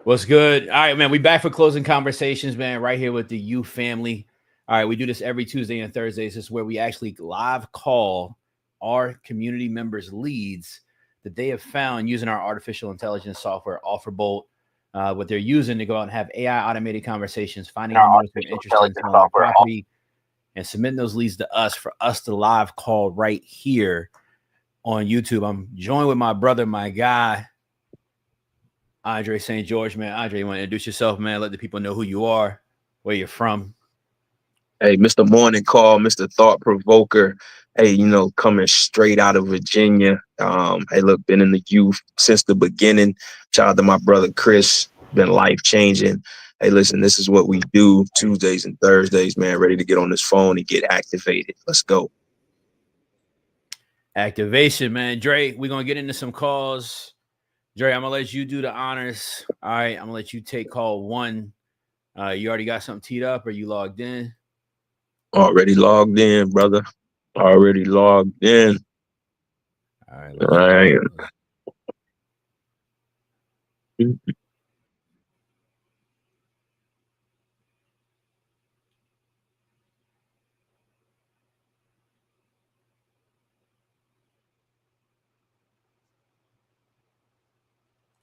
What's good? All right, man. We back for closing conversations, man. Right here with the U family. All right, we do this every Tuesday and Thursdays. This is where we actually live call our community members' leads that they have found using our artificial intelligence software, OfferBolt. What they're using to go out and have AI automated conversations, finding Our homeowners who are artificial interested in intelligence selling their software. property, and submitting those leads to us for us to live call right here on YouTube. I'm joined with my brother, my guy, Andre St. George, man. Andre, you want to introduce yourself, man? Let the people know who you are, where you're from. Hey, Mr. Morning Call, Mr. Thought Provoker. Hey, coming straight out of Virginia. Hey, look, been in the youth since the beginning. Shout out to my brother Chris. Been life changing. Hey, listen, this is what we do Tuesdays and Thursdays, man. Ready to get on this phone and get activated. Let's go. Activation, man. Dre, we're going to get into some calls. Dre, I'm going to let you do the honors. All right, I'm going to let you take call one. You already got something teed up or you logged in? Already logged in, brother. Already logged in. All right. All right.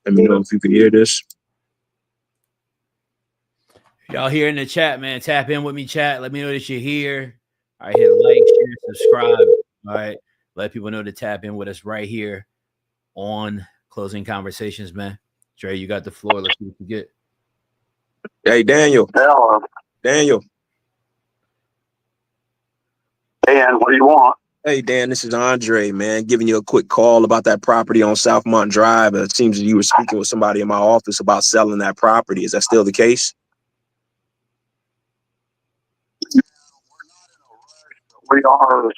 Let me know if you can hear this. Y'all here in the chat, man. Tap in with me, chat. Let me know that you're here. All right, hit like, share, subscribe. All right. Let people know to tap in with us right here on Closing Conversations, man. Dre, you got the floor. Let's see what you get. Hey, Daniel. Hello. Daniel. Dan, what do you want? Hey, Dan, this is Andre, man, giving you a quick call about that property on Southmont Drive. It seems that you were speaking with somebody in my office about selling that property. Is that still the case? We are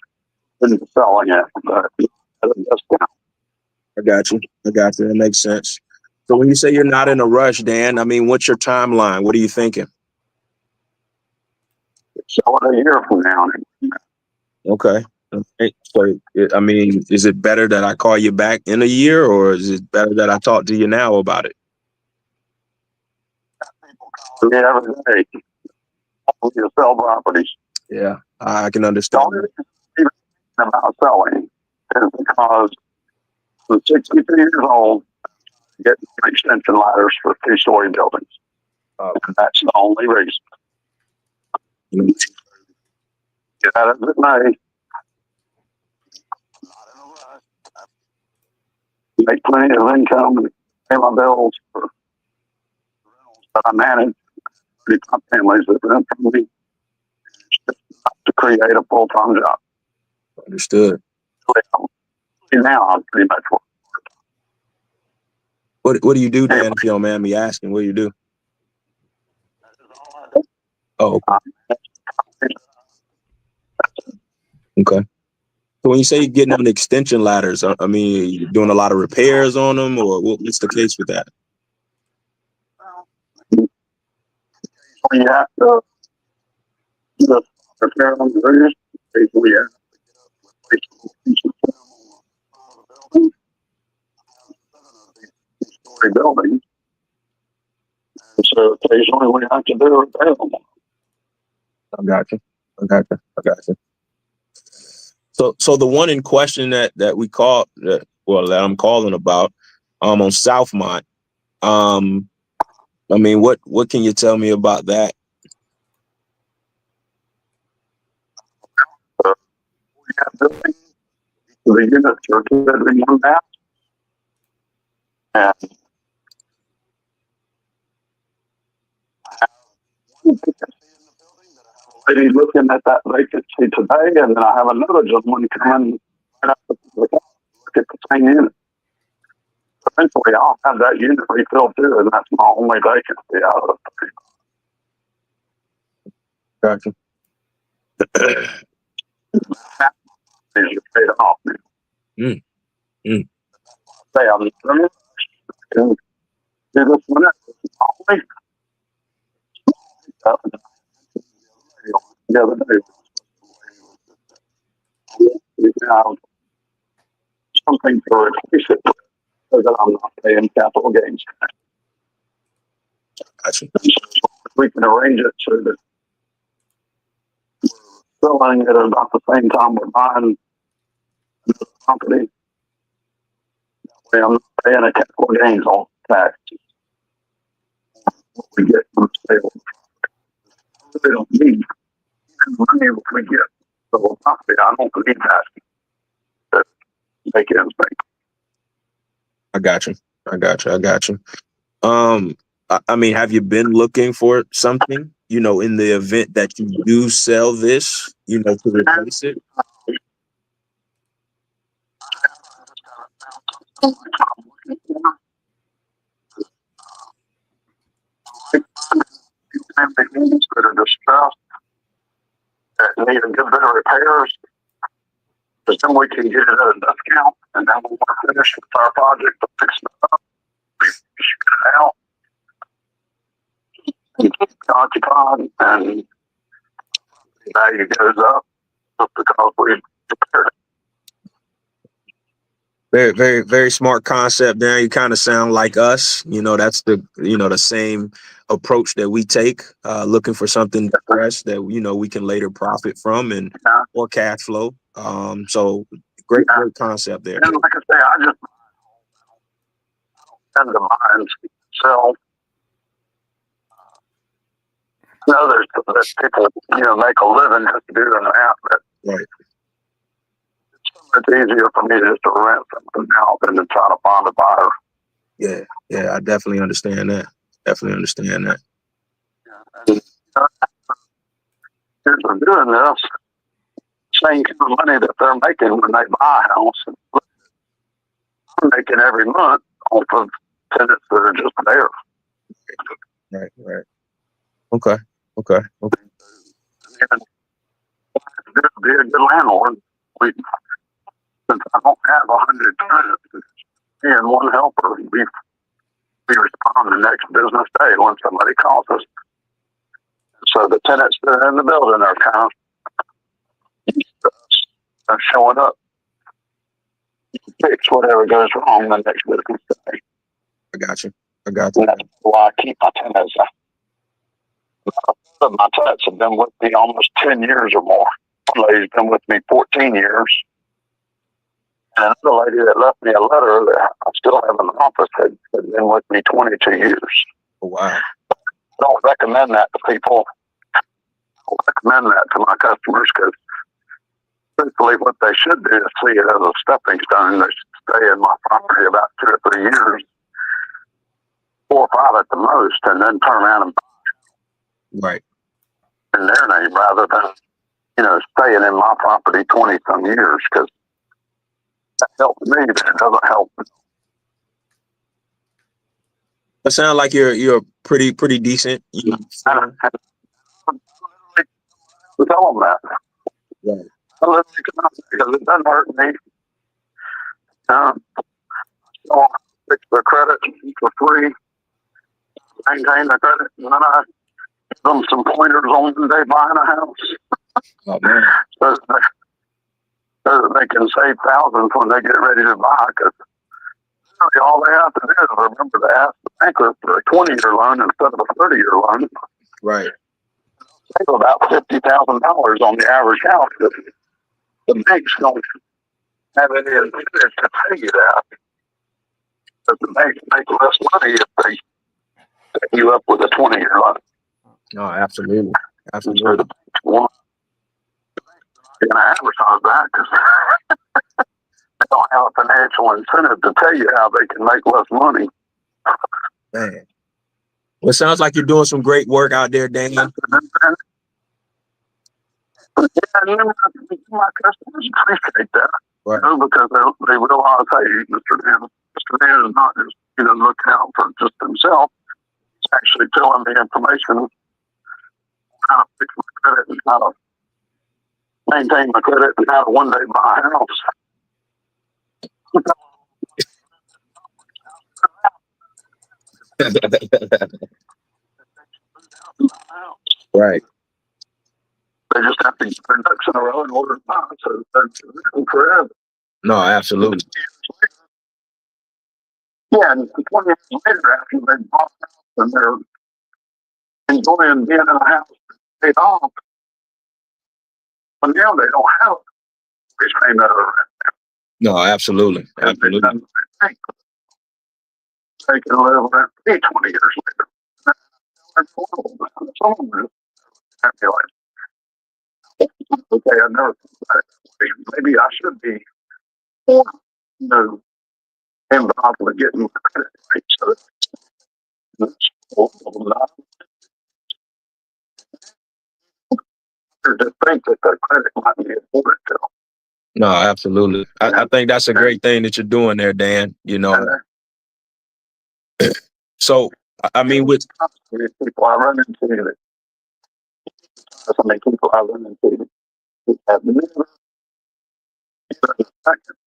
selling it, but I got you. That makes sense. So when you say you're not in a rush, Dan, I mean, what's your timeline? What are you thinking? sell it a year from now. Okay. So, I mean, is it better that I call you back in a year, or is it better that I talk to you now about it? Yeah, every day. We sell properties. Yeah, I can understand. The only reason about selling is because I'm 62 years old, getting extension ladders for 2-story buildings. And that's the only reason. Get out of it May. Make plenty of income and pay my bills for rentals that I manage. Pretty top families that rent from me to create a full-time job. Understood. Now I'm pretty much What do you do, Dan, if you don't mind me asking? What do you do? Oh, okay. So when you say you're getting on extension ladders, I mean, you're doing a lot of repairs on them, or what's the case with that? you have to repair on the roof. Occasionally you have to building. So occasionally we have to do repair on them. I got you. So the one in question that we called, that I'm calling about, on Southmont, I mean, what can you tell me about that? We have buildings, the units are 2 bedroom, 1 bath. And lady looking at that vacancy today, and then I have another gentleman coming right up to look at the same unit. Eventually, I'll have that unit refilled too, and that's my only vacancy out of the Gotcha. is paid off now. Say I'm do this one always the other day. You have something to replace it so that I'm not paying capital gains. Gotcha. We can arrange it so that we're selling it at about the same time we're buying the property. I'm not paying a capital gains on tax. What we get from sales. We don't need money if we get the property. I don't need that to make ends meet. I got you. I mean, have you been looking for something, in the event that you do sell this, to replace it? That are distressed, that need a good bit of repairs, because then we can get it at a discount, and then when we're finished with our project to fix it up, we shoot it out, and keep it occupied, and the value goes up just because we repaired it. Very, very, very smart concept there. You kind of sound like us. That's the same approach that we take, looking for something fresh that, we can later profit from or cash flow. So great concept there. And like I say, I just tend to buy and sell. There's people, make a living just doing that. But Right. it's easier for me just to rent something out than to try to find a buyer. Yeah, I definitely understand that. And here's for doing this, same kind of money that they're making when they buy a house, and I'm making every month off of tenants that are just there. Right. Okay. And just be a good landlord. Since I don't have 100 tenants and one helper, we respond the next business day when somebody calls us. So the tenants that are in the building are kind of showing up to fix whatever goes wrong the next business day. I got you. And that's why I keep my tenants. My tenants have been with me almost 10 years or more. One lady's been with me 14 years. And another lady that left me a letter that I still have in the office had been with me 22 years. Oh, wow. I don't recommend that to people. I don't recommend that to my customers because truthfully what they should do is see it as a stepping stone. They should stay in my property about 2 or 3 years, 4 or 5 at the most, and then turn around and Right. in their name rather than, staying in my property 20 some years, because that helps me, but it doesn't help. It sounds like you're pretty decent. I tell them that. Right. I literally cannot, because it doesn't hurt me. So fix their credit for free, maintain their credit, and then I give them some pointers on when they buying a house. Oh, man. So that they can save thousands when they get ready to buy, because really all they have to do is remember to ask the banker for a 20-year loan instead of a 30-year loan. Right. Save about $50,000 on the average house. The banks don't have any incentive to pay you that. But the banks make less money if they set you up with a 20-year loan. No, absolutely. So the banks want to advertise that because they don't have a financial incentive to tell you how they can make less money. Man. Well, it sounds like you're doing some great work out there, Daniel. Yeah, my customers appreciate that. Right. Because they realize, hey, Mr. Dan is not just looking out for just himself. He's actually telling me information on how to fix my credit and how to maintain my credit and how to one day buy a house. Right. They just have to get their ducks in a row in order to buy it. So they're forever. No, absolutely. Yeah, and 20 years later, after they bought the house and they're enjoying being in a house paid off, but now they don't have this payment of rent. No, absolutely. Absolutely. They can live rent free 20 years later. That's horrible. Some of them happy life. Okay, I never thought that. Maybe I should be, you know, involved with getting credit rate. So that's horrible. To think that the credit might be afforded to them. No, absolutely. I think that's a great thing that you're doing there, Dan. You know, so I mean, with people I run into, so many people I run into who have never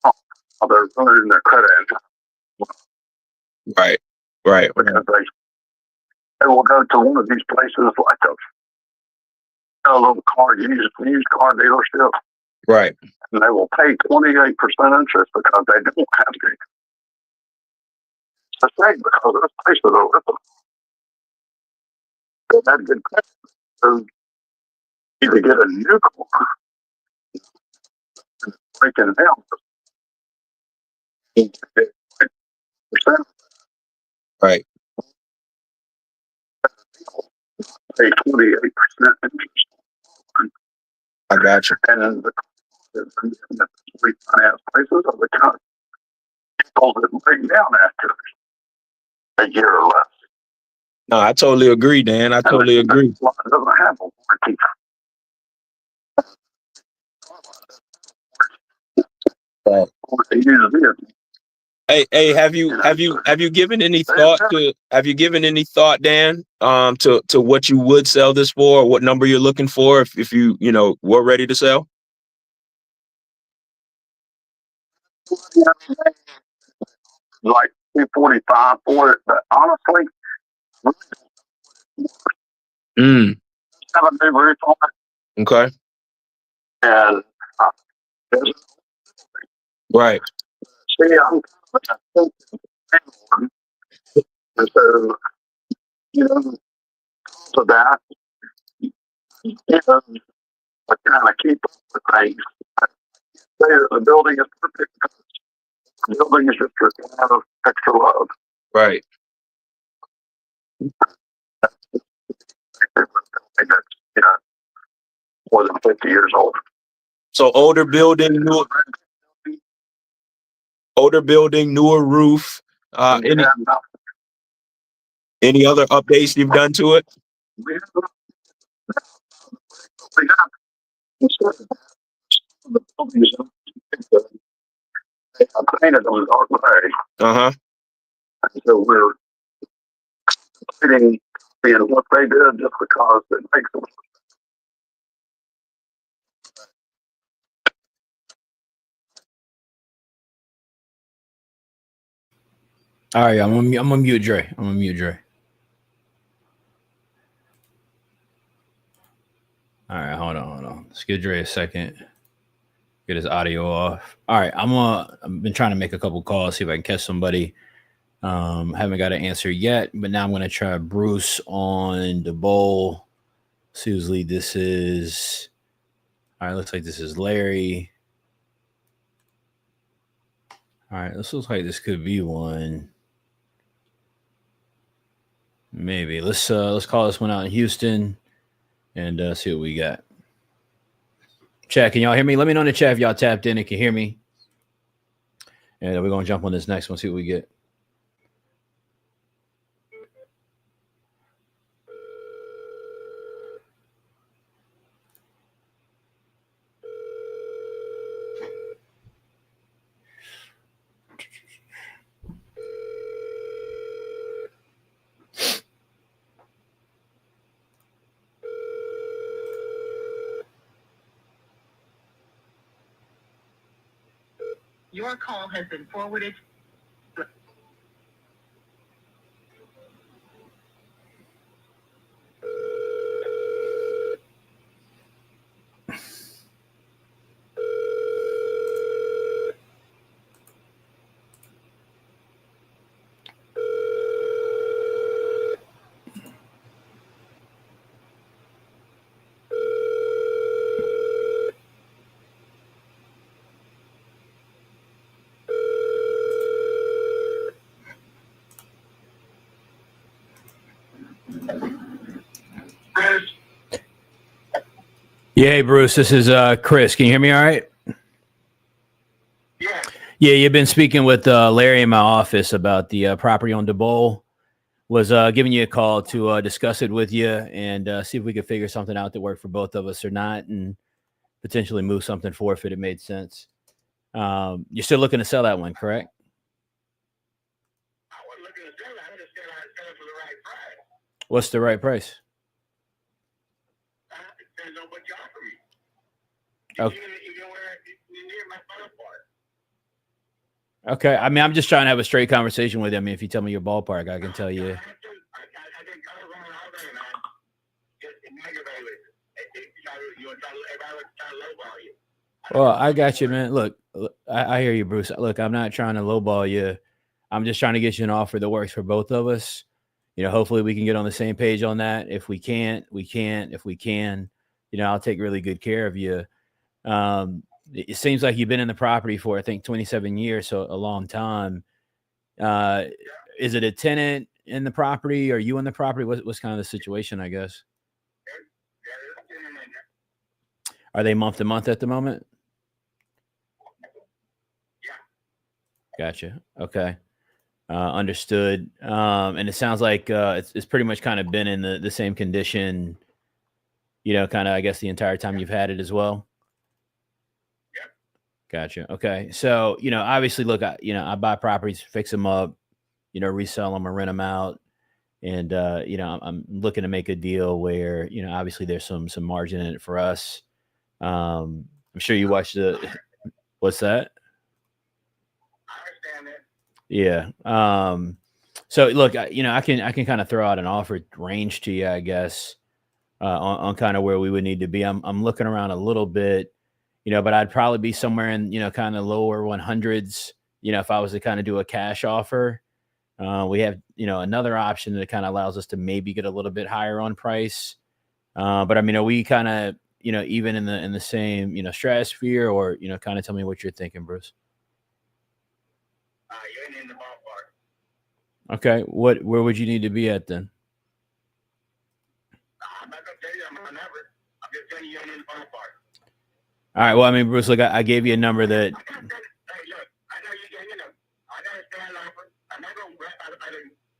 how they're running their credit right, because they will go to one of these places like a little used car dealership, right. and they will pay 28% interest because they don't have to. It's a shame because those places are with them. They had good credit. So either get a new car, breaking it down, percent, Right. pay 28% interest. I got you. And then the refinance prices of the country hold it right down after a year or less. No, I totally agree, Dan. I totally agree. It doesn't have a warranty. Hey, have you given any thought to Dan, to what you would sell this for, or what number you're looking for if you were ready to sell? Like 245 for it, but honestly, have a new roof on it, Okay. and Right. see, I'm and so for that, I kind of keep up with things. The building is perfect. The building is just a lot of extra love. Right. More than 50 years old. So older building, newer roof. Any other updates you've done to it? We have the buildings. I painted them dark gray. And so we're fitting in what they did just because it makes them. All right, I'm gonna mute Dre. All right, hold on. Let's give Dre a second. Get his audio off. All right, I've been trying to make a couple calls, see if I can catch somebody. Haven't got an answer yet, but now I'm gonna try Bruce on the bowl. See whose lead this is. All right, looks like this is Larry. All right, this looks like this could be one. Maybe let's call this one out in Houston and see what we got. Chat, can y'all hear me? Let me know in the chat if y'all tapped in and can hear me. And we're gonna jump on this next one, see what we get. Your call has been forwarded. Chris, Yeah, hey Bruce, this is Chris. Can you hear me all right? yeah, Yeah, you've been speaking with Larry in my office about the property on DeBowl. Was giving you a call to discuss it with you and see if we could figure something out that worked for both of us or not, and potentially move something forward if it made sense. You're still looking to sell that one, correct? I wasn't looking to sell it. I just said I'd sell it for the right price. What's the right price? It depends on what you offer me. Okay. You know where you're near my ballpark. Okay. I mean, I'm just trying to have a straight conversation with you. I mean, if you tell me your ballpark, I can tell you. I can color run all day, man. Just aggravate it. You want to try to lowball you. Well, I got you, man. Look, I hear you, Bruce. Look, I'm not trying to lowball you. I'm just trying to get you an offer that works for both of us. You know, hopefully we can get on the same page on that. If we can't, we can't. If we can, you know, I'll take really good care of you. It seems like you've been in the property for, I think, 27 years, so a long time. Is it a tenant in the property? Are you in the property? What's kind of the situation, I guess? Are they month to month at the moment? Gotcha. Okay. Understood. And it sounds like it's pretty much kind of been in the same condition, you know, kind of, I guess, the entire time you've had it as well. Gotcha. Okay. So, you know, obviously, look, I buy properties, fix them up, you know, resell them or rent them out. And, you know, I'm looking to make a deal where, you know, obviously there's some margin in it for us. I'm sure you watched what's that? I understand that. Yeah. So look, you know, I can kind of throw out an offer range to you, I guess, on kind of where we would need to be. I'm looking around a little bit, you know, but I'd probably be somewhere in, you know, kind of lower 100s, you know, if I was to kind of do a cash offer. We have, you know, another option that kind of allows us to maybe get a little bit higher on price. But I mean, are we kind of, you know, even in the same, you know, stratosphere, or, you know, kind of tell me what you're thinking, Bruce? You ain't in the ballpark. Okay. Where would you need to be at then? I'm not gonna tell you I'm number. I'm just telling you ain't in the ballpark. All right. Well, I mean, Bruce, look, I gave you a number that. Hey, look, I know you can, you know, I got a stand offer. I'm not gonna grab out of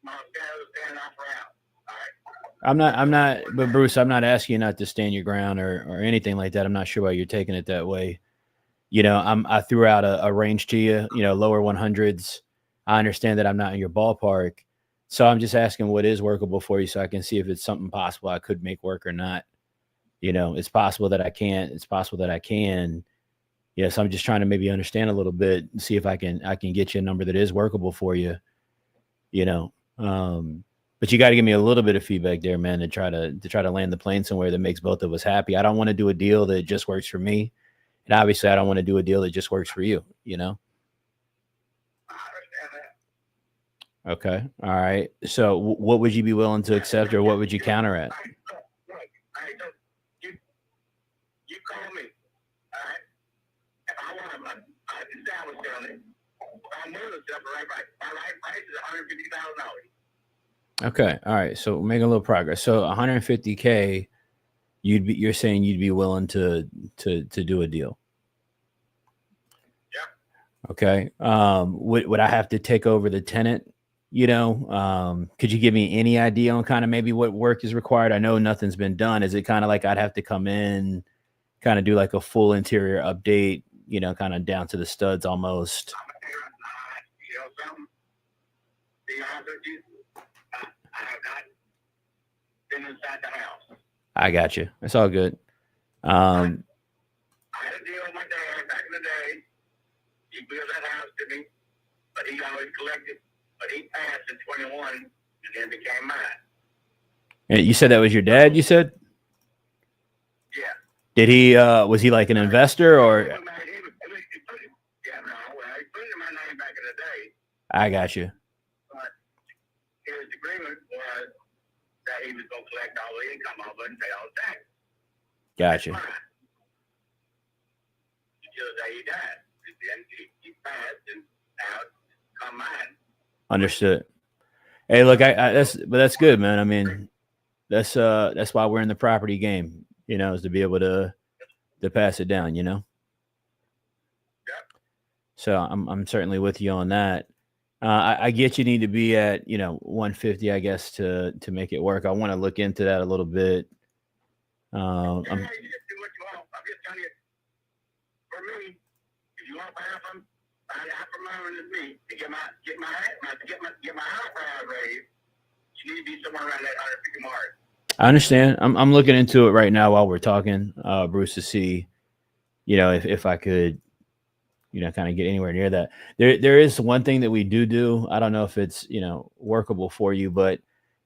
my stand offer out. All right. I'm not, but Bruce, I'm not asking you not to stand your ground or anything like that. I'm not sure why you're taking it that way. You know, I threw out a range to you, you know, lower 100s. I understand that I'm not in your ballpark. So I'm just asking what is workable for you so I can see if it's something possible I could make work or not. You know, it's possible that I can't. It's possible that I can. Yes, I'm just trying to maybe understand a little bit and see if I can get you a number that is workable for you. You know, but you got to give me a little bit of feedback there, man, to try to land the plane somewhere that makes both of us happy. I don't want to do a deal that just works for me, and obviously, I don't want to do a deal that just works for you. You know. I understand that. Okay. All right. So, what would you be willing to accept, or what would you counter at? You call me. All right. If I want to, I just say I was selling it. I'm willing to sell the right price. My right price is $150,000. Okay. All right. So we're making a little progress. So 150K, you're saying you'd be willing to do a deal. Yeah. Okay. Would I have to take over the tenant? You know, could you give me any idea on kind of maybe what work is required? I know nothing's been done. Is it kind of like I'd have to come in, kind of do like a full interior update, you know, kind of down to the studs almost? You know something? Be honest with you, I have not been inside the house. I got you. It's all good. I had a deal with my dad back in the day. He built that house to me, but he always collected. But he passed in 21 and then became mine. And you said that was your dad, you said? Yeah. Did he, was he like an investor or? Yeah, no. Well, he put it in my name back in the day. I got you. But his agreement was that he was going to collect all the income off it and pay all the tax. Gotcha. Until the day he died. Then he passed and now it's come mine. Understood. Hey, look, that's good, man. I mean, That's why we're in the property game, is to be able to pass it down, So I'm certainly with you on that. I get you need to be at 150, I guess, to make it work. I want to look into that a little bit. You just do what you want. I'm just telling you. For me, if you want half of them, half of them is me to get my house price raised. You need to be somewhere around that 150 mark. I understand. I'm looking into it right now while we're talking, Bruce, to see, if I could, kind of get anywhere near that. There is one thing that we do. I don't know if it's, workable for you, but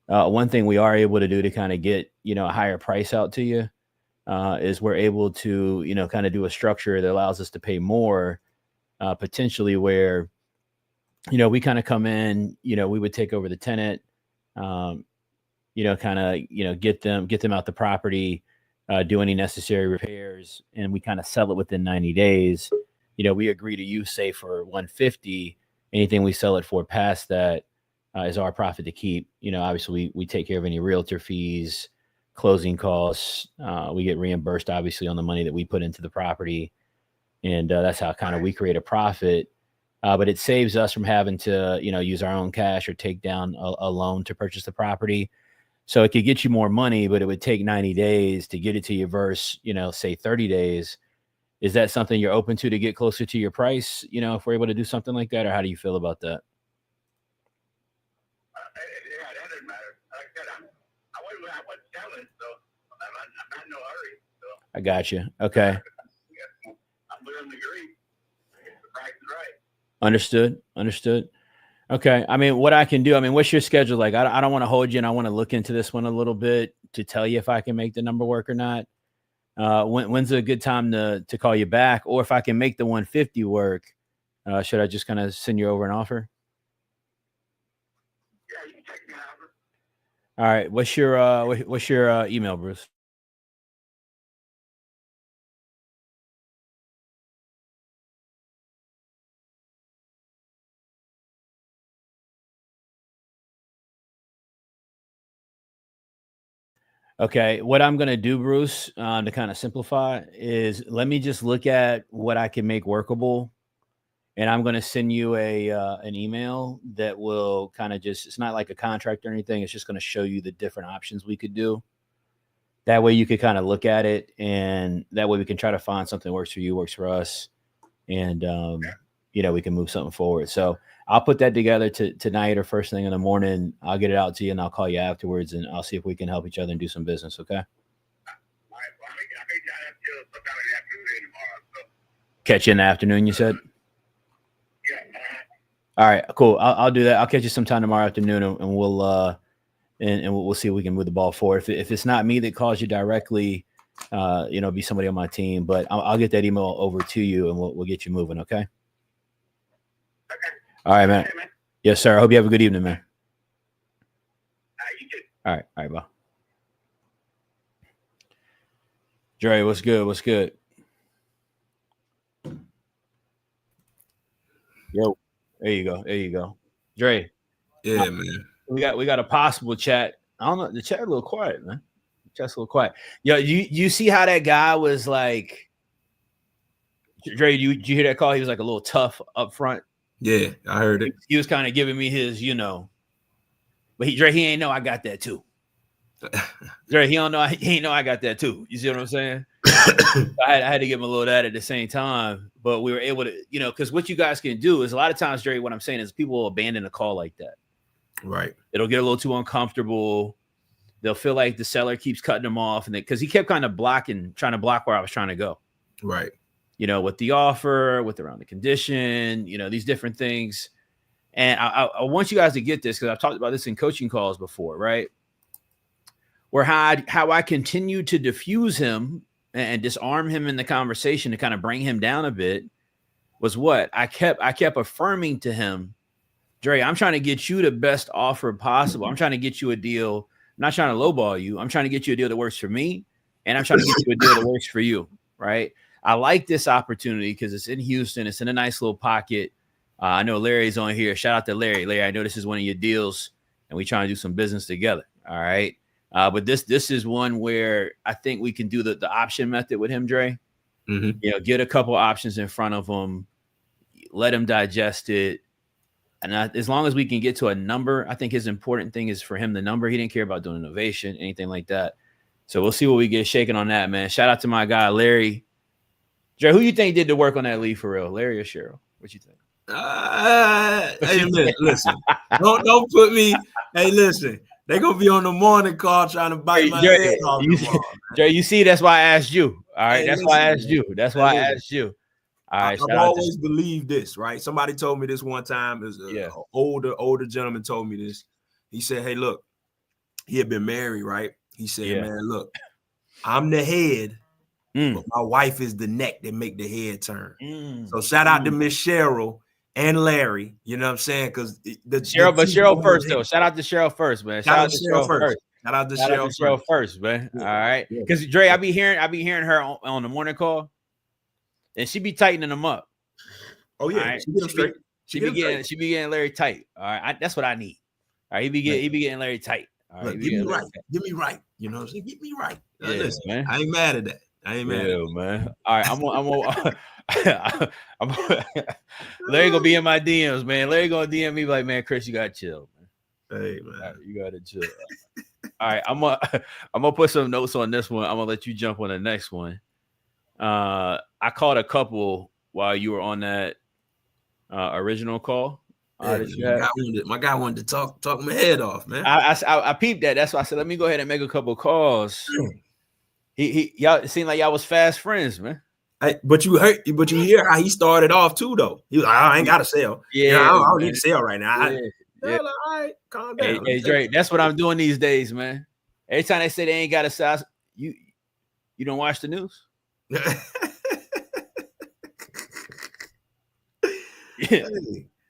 one thing we are able to do to kind of get, a higher price out to you is we're able to, kind of do a structure that allows us to pay more potentially where, we kind of come in, we would take over the tenant, kind of, get them out the property, do any necessary repairs, and we kind of sell it within 90 days. We agree to use, say, for 150. Anything we sell it for past that is our profit to keep. Obviously we take care of any realtor fees, closing costs. We get reimbursed obviously on the money that we put into the property. And that's how kind of we create a profit. But it saves us from having to, use our own cash or take down a loan to purchase the property. So it could get you more money, but it would take 90 days to get it to you versus, say 30 days. Is that something you're open to get closer to your price? If we're able to do something like that, or how do you feel about that? Yeah, that doesn't matter. Like I said, I wasn't selling, so I'm not in no hurry. So I got you. Okay. I'm willing to agree. If the price is right. Understood. Okay. I mean, what I can do, what's your schedule like? I don't want to hold you, and I want to look into this one a little bit to tell you if I can make the number work or not. When's a good time to call you back? Or if I can make the 150 work, should I just kind of send you over an offer? Yeah, you can take me out. All right. What's your email, Bruce? Okay, what I'm gonna do, Bruce, to kind of simplify is let me just look at what I can make workable, and I'm gonna send you an email that will kind of it's not like a contract or anything. It's just gonna show you the different options we could do. That way you could kind of look at it, and that way we can try to find something that works for you, works for us, and we can move something forward. So I'll put that together tonight or first thing in the morning. I'll get it out to you, and I'll call you afterwards, and I'll see if we can help each other and do some business. Okay. All right, well, I may have to sometime in the afternoon tomorrow. So. Catch you in the afternoon, you said? Yeah. All right, cool. I'll do that. I'll catch you sometime tomorrow afternoon, and we'll we'll see if we can move the ball forward. If it's not me that calls you directly, be somebody on my team. But I'll get that email over to you, and we'll get you moving. Okay. Okay. All right, man. Hey, man. Yes, sir. I hope you have a good evening, man. You too. All right, bye. Dre, what's good? What's good? Yo, there you go. Dre. Yeah, man. We got a possible chat. I don't know. The chat a little quiet, man. The chat's a little quiet. Yo, you see how that guy was like, Dre, did you hear that call? He was like a little tough up front. Yeah, I heard it. He was kind of giving me his, but Dre, he ain't know I got that too. Dre, he ain't know I got that too. You see what I'm saying? I had to give him a little of that at the same time, but we were able to, because what you guys can do is a lot of times, Dre, what I'm saying is people will abandon a call like that. Right. It'll get a little too uncomfortable. They'll feel like the seller keeps cutting them off, and because he kept kind of trying to block where I was trying to go. Right. With the offer, with around the condition, these different things. And I want you guys to get this because I've talked about this in coaching calls before, right? Where how I continue to diffuse him and disarm him in the conversation to kind of bring him down a bit was what I kept affirming to him, Dre, I'm trying to get you the best offer possible. I'm trying to get you a deal. I'm not trying to lowball you. I'm trying to get you a deal that works for me, and I'm trying to get you a deal that works for you, right? I like this opportunity because it's in Houston. It's in a nice little pocket. I know Larry's on here. Shout out to Larry. Larry, I know this is one of your deals, and we trying to do some business together. All right. But this is one where I think we can do the option method with him, Dre. Mm-hmm. You know, get a couple options in front of him, let him digest it. And as long as we can get to a number, I think his important thing is for him the number. He didn't care about doing innovation, anything like that. So we'll see what we get shaking on that, man. Shout out to my guy, Larry. Dre, who you think did the work on that lead for real? Larry or Cheryl? What you think? Hey, listen. Don't put me. Hey, listen. They're gonna be on the morning call trying to bite my Dre, head off tomorrow. Dre, you see, that's why I asked you. All right, Hey, that's listen, why I asked man. you. That's why I asked you. All right, I've always believed this, right? Somebody told me this one time. An older gentleman told me this. He said, "Hey, look, he had been married, right? He said, man, look, I'm the head, but my wife is the neck that make the head turn. So shout out to Miss Cheryl and Larry. You know what I'm saying? Because Cheryl first though. Shout out to Cheryl first, man. Shout out to Cheryl first. Shout out to Cheryl first, man. Yeah. All right, Yeah. because Dre, I be hearing her on the morning call, and she be tightening them up. Oh yeah, right? she get them straight. She be getting Larry tight. All right, that's what I need. All right, he be getting Larry tight. All right, look, get me right. You know what I'm saying? Get me right. Yeah, listen, man. I ain't mad at that. Man. All right, Larry gonna be in my DMs, man. Larry gonna DM me like, man, Chris, you gotta chill, man. Hey, man, right, you gotta chill. All right, I'm gonna put some notes on this one. I'm gonna let you jump on the next one. I called a couple while you were on that original call. My guy wanted to talk my head off, man. I peeped that. That's why I said, let me go ahead and make a couple calls. Y'all it seemed like y'all was fast friends, man. But you hear how he started off too, though. He was like, I ain't got to sell. Yeah, I don't need to sell right now. All right, calm down. Hey, Drake, that's what I'm doing these days, man. Every time they say they ain't got to sell, you don't watch the news.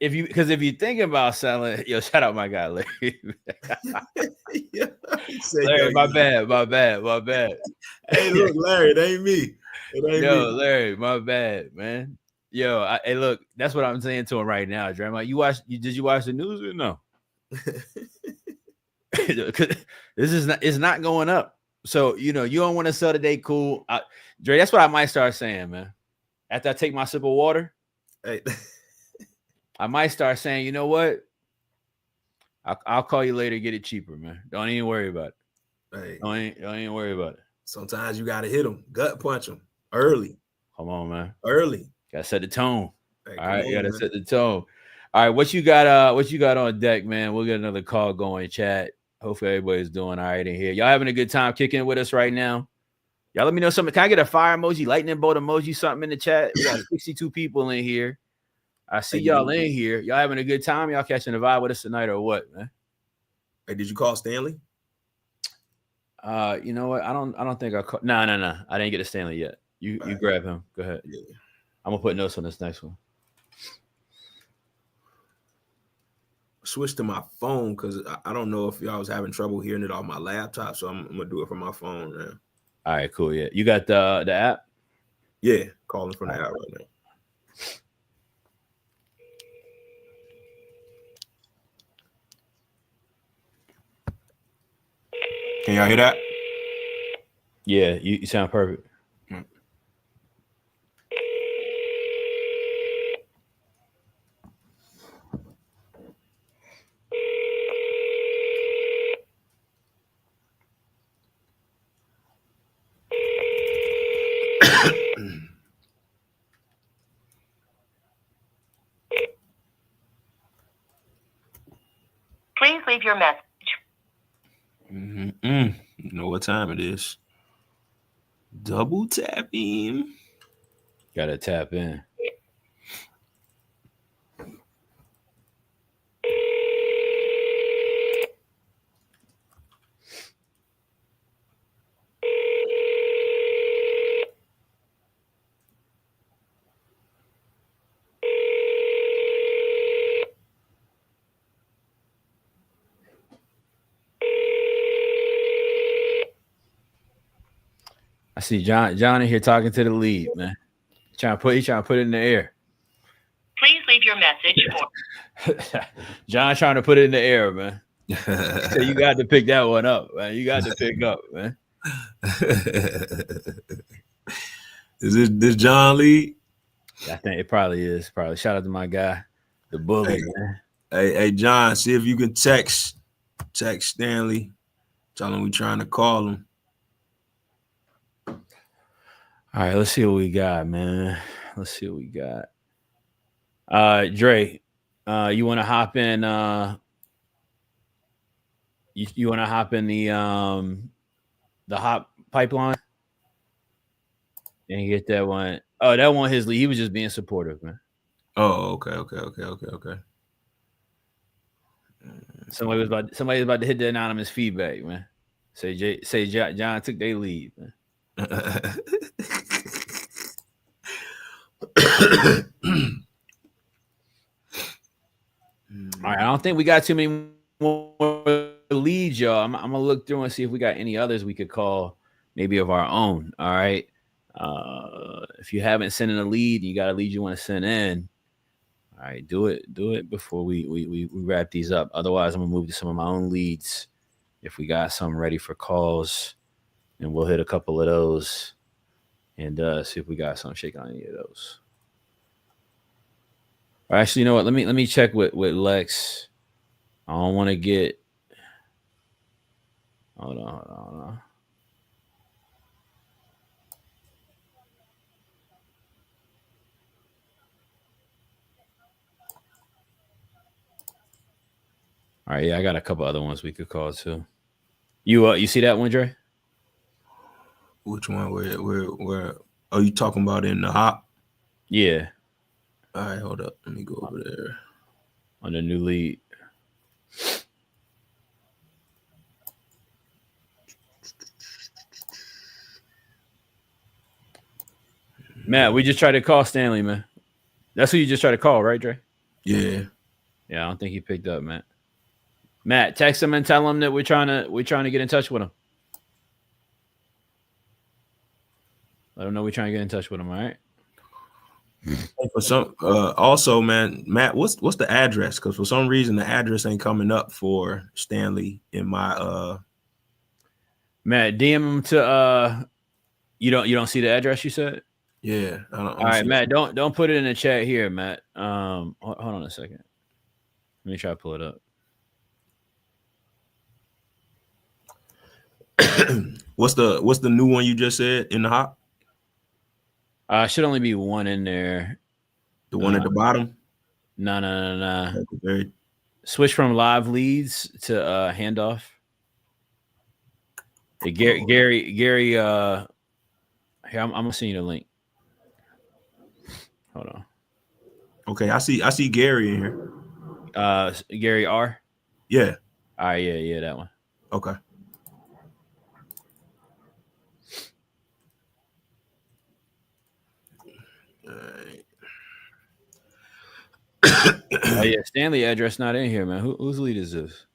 If you think about selling, shout out my guy Larry. Larry, my bad. Hey, look, Larry, it ain't me. Larry, my bad, man. Hey, look, that's what I'm saying to him right now, Dre. I'm like, did you watch the news or no? It's not going up. So you don't want to sell today, cool. Dre, that's what I might start saying, man. After I take my sip of water, hey. I might start saying, you know what? I'll call you later, get it cheaper, man. Don't even worry about it. Hey. Don't even worry about it. Sometimes you gotta hit them, gut punch them early. Come on, man. Early. Gotta set the tone. Hey, all right, you gotta set the tone. All right, what you got? What you got on deck, man? We'll get another call going, chat. Hopefully everybody's doing all right in here. Y'all having a good time kicking with us right now? Y'all let me know something. Can I get a fire emoji, lightning bolt emoji, something in the chat? We got 62 people in here. I see y'all in here. Y'all having a good time? Y'all catching the vibe with us tonight or what, man? Hey, did you call Stanley? You know what? I don't think I called. No. I didn't get to Stanley yet. You grab him. Go ahead. Yeah. I'm gonna put notes on this next one. Switch to my phone because I don't know if y'all was having trouble hearing it off my laptop, so I'm gonna do it from my phone now. All right, cool. Yeah, you got the app? Yeah, calling from the app right now. Can y'all hear that? Yeah, you sound perfect. Please leave your message. You know what time it is. Double tapping. Gotta tap in. I see John in here talking to the lead, man. He's trying to put it in the air. Please leave your message for John trying to put it in the air, man. So you got to pick that one up, man. You got to pick up, man. Is this John Lee? I think it probably is. Probably. Shout out to my guy, the bully, man. Hey, John, see if you can text Stanley. Tell him we trying to call him. All right, let's see what we got, man. Let's see what we got. Dre, you want to hop in? You want to hop in the hop pipeline and get that one? Oh, that one his lead. He was just being supportive, man. Oh, okay. Somebody was about to hit the anonymous feedback, man. Say John took their lead, man. All right, I don't think we got too many more leads, y'all. I'm gonna look through and see if we got any others we could call, maybe of our own. All right. If you haven't sent in a lead, you got a lead you want to send in. All right, do it before we wrap these up. Otherwise, I'm gonna move to some of my own leads. If we got some ready for calls, and we'll hit a couple of those and see if we got some shaking on any of those. Or actually, you know what? Let me check with Lex. I don't want to get. Hold on. All right, yeah, I got a couple other ones we could call too. You see that one, Dre? Which one? Where? Are you talking about in the hop? Yeah. All right, hold up. Let me go over there. On the new lead. Matt, we just tried to call Stanley, man. That's who you just tried to call, right, Dre? Yeah. Yeah, I don't think he picked up, Matt. Matt, text him and tell him that we're trying to get in touch with him. Let him know we're trying to get in touch with him, all right? For some also, man, Matt, what's the address? Because for some reason the address ain't coming up for Stanley in my Matt, DM him to you don't see the address you said? Yeah. All right, Matt, don't put it in the chat here, Matt. Hold on a second. Let me try to pull it up. What's the new one you just said in the hop? Should only be one in there. The one at the bottom? No. Switch from live leads to handoff. Hey, Gary. Here, I'm gonna send you the link. Hold on. Okay, I see Gary in here. Gary R. Yeah. All right, yeah, that one. Okay. Oh yeah, Stanley address not in here, man. Whose lead is this?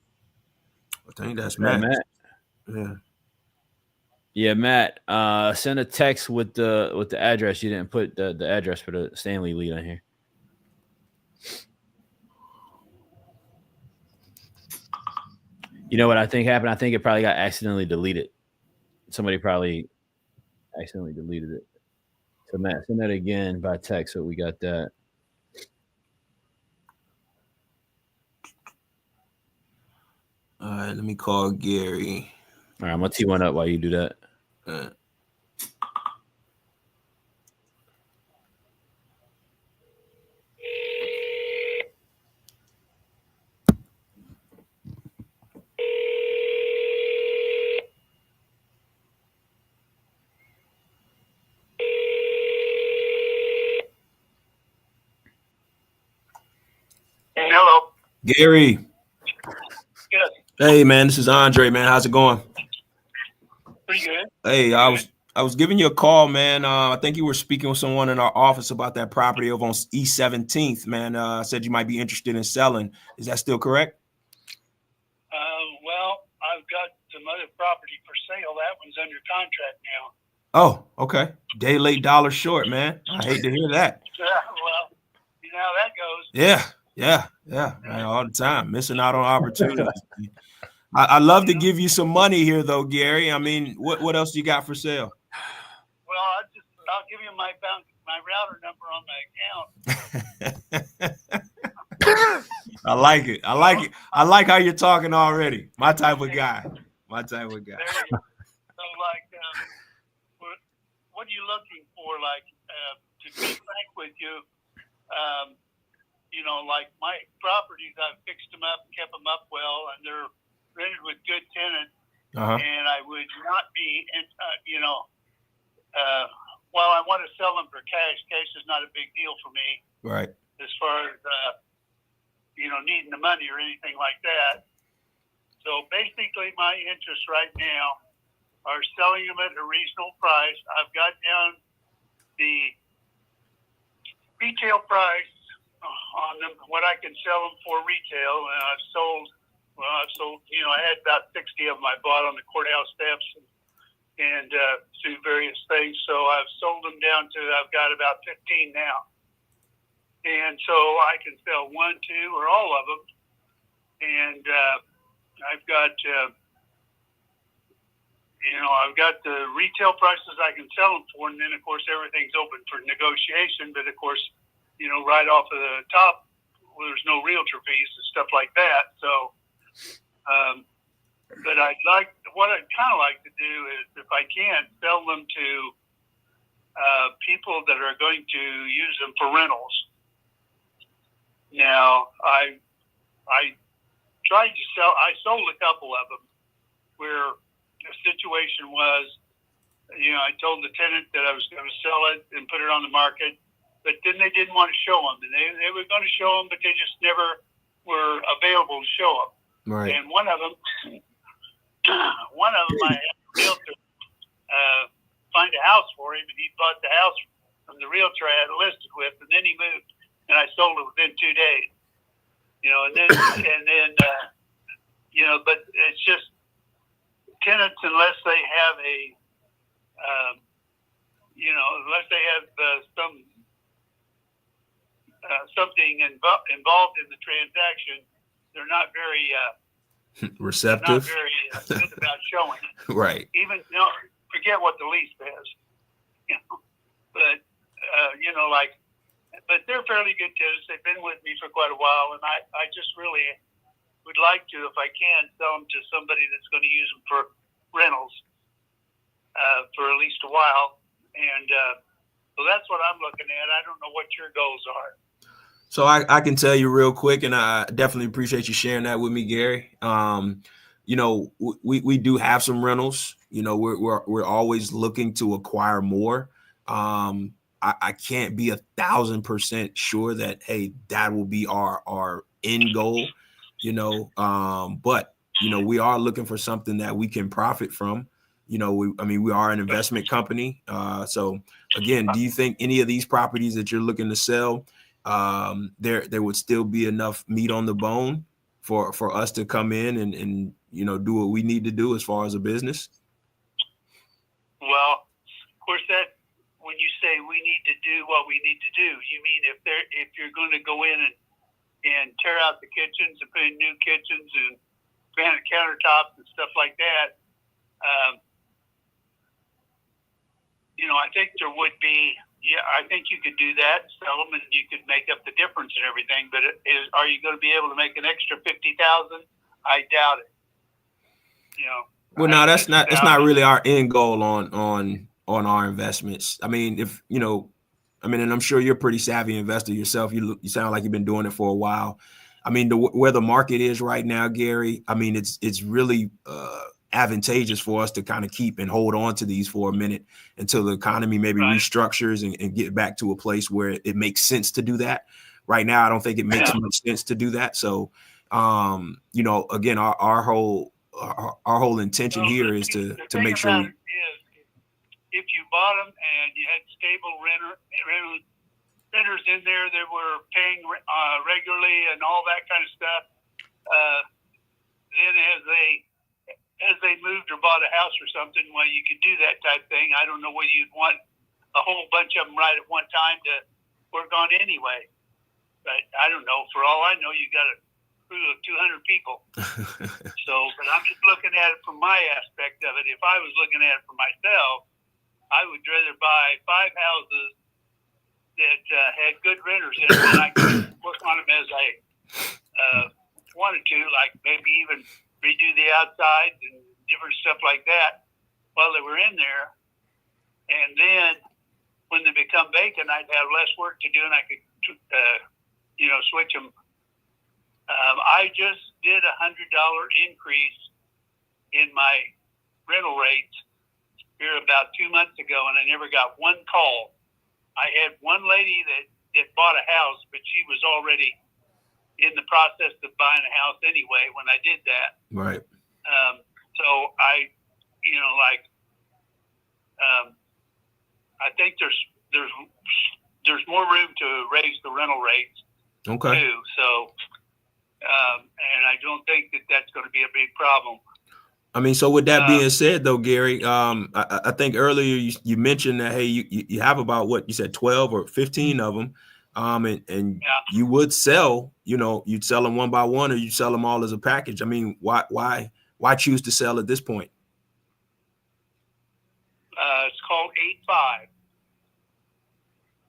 I think that's Matt. Yeah, Matt. Send a text with the address. You didn't put the address for the Stanley lead on here. You know what I think happened? I think it probably got accidentally deleted. Somebody probably accidentally deleted it. So Matt, send that again by text so we got that. All right, let me call Gary. All right, I'm gonna tee one up while you do that. Hello. Gary. Yes. Hey man, this is Andre, man. How's it going? Pretty good. Hey, I was giving you a call, man. I think you were speaking with someone in our office about that property over on East 17th, man. Said you might be interested in selling. Is that still correct? Well, I've got some other property for sale. That one's under contract now. Oh, okay. Day late, dollar short, man. I hate to hear that. Well, you know how that goes. Yeah, man, all the time. Missing out on opportunities. I love to give you some money here, though, Gary. I mean, what else you got for sale? Well, I'll give you my router number on my account. I like it. I like it. I like how you're talking already. My type of guy. My type of guy. There you go. So, like, what are you looking for? Like, to be frank with you, you know, like my properties, I've fixed them up, kept them up well, and they're rented with good tenants. And I would not be, you know, well, I want to sell them for cash. Cash is not a big deal for me. Right. As far as, you know, needing the money or anything like that. So basically my interests right now are selling them at a reasonable price. I've got down the retail price on them, what I can sell them for retail. And I've sold, you know, I had about 60 of them I bought on the courthouse steps and through various things. So I've sold them down to, I've got about 15 now. And so I can sell 1, 2, or all of them. And I've got, you know, I've got the retail prices I can sell them for. And then, of course, everything's open for negotiation. But, of course, you know, right off of the top, well, there's no realtor fees and stuff like that. So, but what I'd kind of like to do is, if I can, sell them to people that are going to use them for rentals. Now, I tried to sell, I sold a couple of them where the situation was, you know, I told the tenant that I was going to sell it and put it on the market, but then they didn't want to show them. And they were going to show them, but they just never were available to show them. Right. And one of them I had a realtor find a house for him, and he bought the house from the realtor I had it listed with, and then he moved, and I sold it within 2 days. You know, and then you know, but it's just tenants, unless they have a, you know, unless they have something involved in the transaction, they're not very receptive. Not very good about showing it. Right. Even, you know, forget what the lease says. You know, but you know, like. But they're fairly good tenants. They've been with me for quite a while, and I just really would like to, if I can, sell them to somebody that's going to use them for rentals for at least a while. And so that's what I'm looking at. I don't know what your goals are. So I can tell you real quick, and I definitely appreciate you sharing that with me, Gary. You know, we do have some rentals. You know, we're always looking to acquire more. I can't be 1,000% sure that, hey, that will be our end goal, you know, but, you know, we are looking for something that we can profit from. You know, we are an investment company. So again, do you think any of these properties that you're looking to sell, there would still be enough meat on the bone for us to come in and, you know, do what we need to do as far as a business? Well, of course, that, when you say we need to do what we need to do, you mean if you're going to go in and tear out the kitchens and put in new kitchens and granite countertops and stuff like that, you know, I think there would be, yeah, I think you could do that, sell them, and you could make up the difference and everything. But are you going to be able to make an extra $50,000? I doubt it. You know. Well, no, that's not really our end goal on our investments. I mean, if you know, I mean, and I'm sure you're a pretty savvy investor yourself. You sound like you've been doing it for a while. I mean, where the market is right now, Gary, I mean, it's really advantageous for us to kind of keep and hold on to these for a minute until the economy maybe restructures and get back to a place where it makes sense to do that. Right now, I don't think it makes much sense to do that. So, you know, again, our whole intention here is to make sure. If you bought them and you had stable renters in there that were paying regularly and all that kind of stuff, then as they moved or bought a house or something, well, you could do that type thing. I don't know whether you'd want a whole bunch of them right at one time to work on anyway. But I don't know. For all I know, you got to crew of 200 people. So, but I'm just looking at it from my aspect of it. If I was looking at it for myself, I would rather buy 5 houses that had good renters in them, and I could work on them as I wanted to, like maybe even redo the outsides and different stuff like that while they were in there. And then when they become vacant, I'd have less work to do, and I could, switch them. I just did $100 increase in my rental rates here about 2 months ago, and I never got one call. I had one lady that bought a house, but she was already in the process of buying a house anyway when I did that. Right. So I think there's more room to raise the rental rates Okay. too. So, and I don't think that that's going to be a big problem. I mean, so with that being said, though, Gary, I think earlier you mentioned that, hey, you have about what you said, 12 or 15 of them. And you would sell, you'd sell them one by one, or you sell them all as a package. I mean, why choose to sell at this point? It's called 8-5.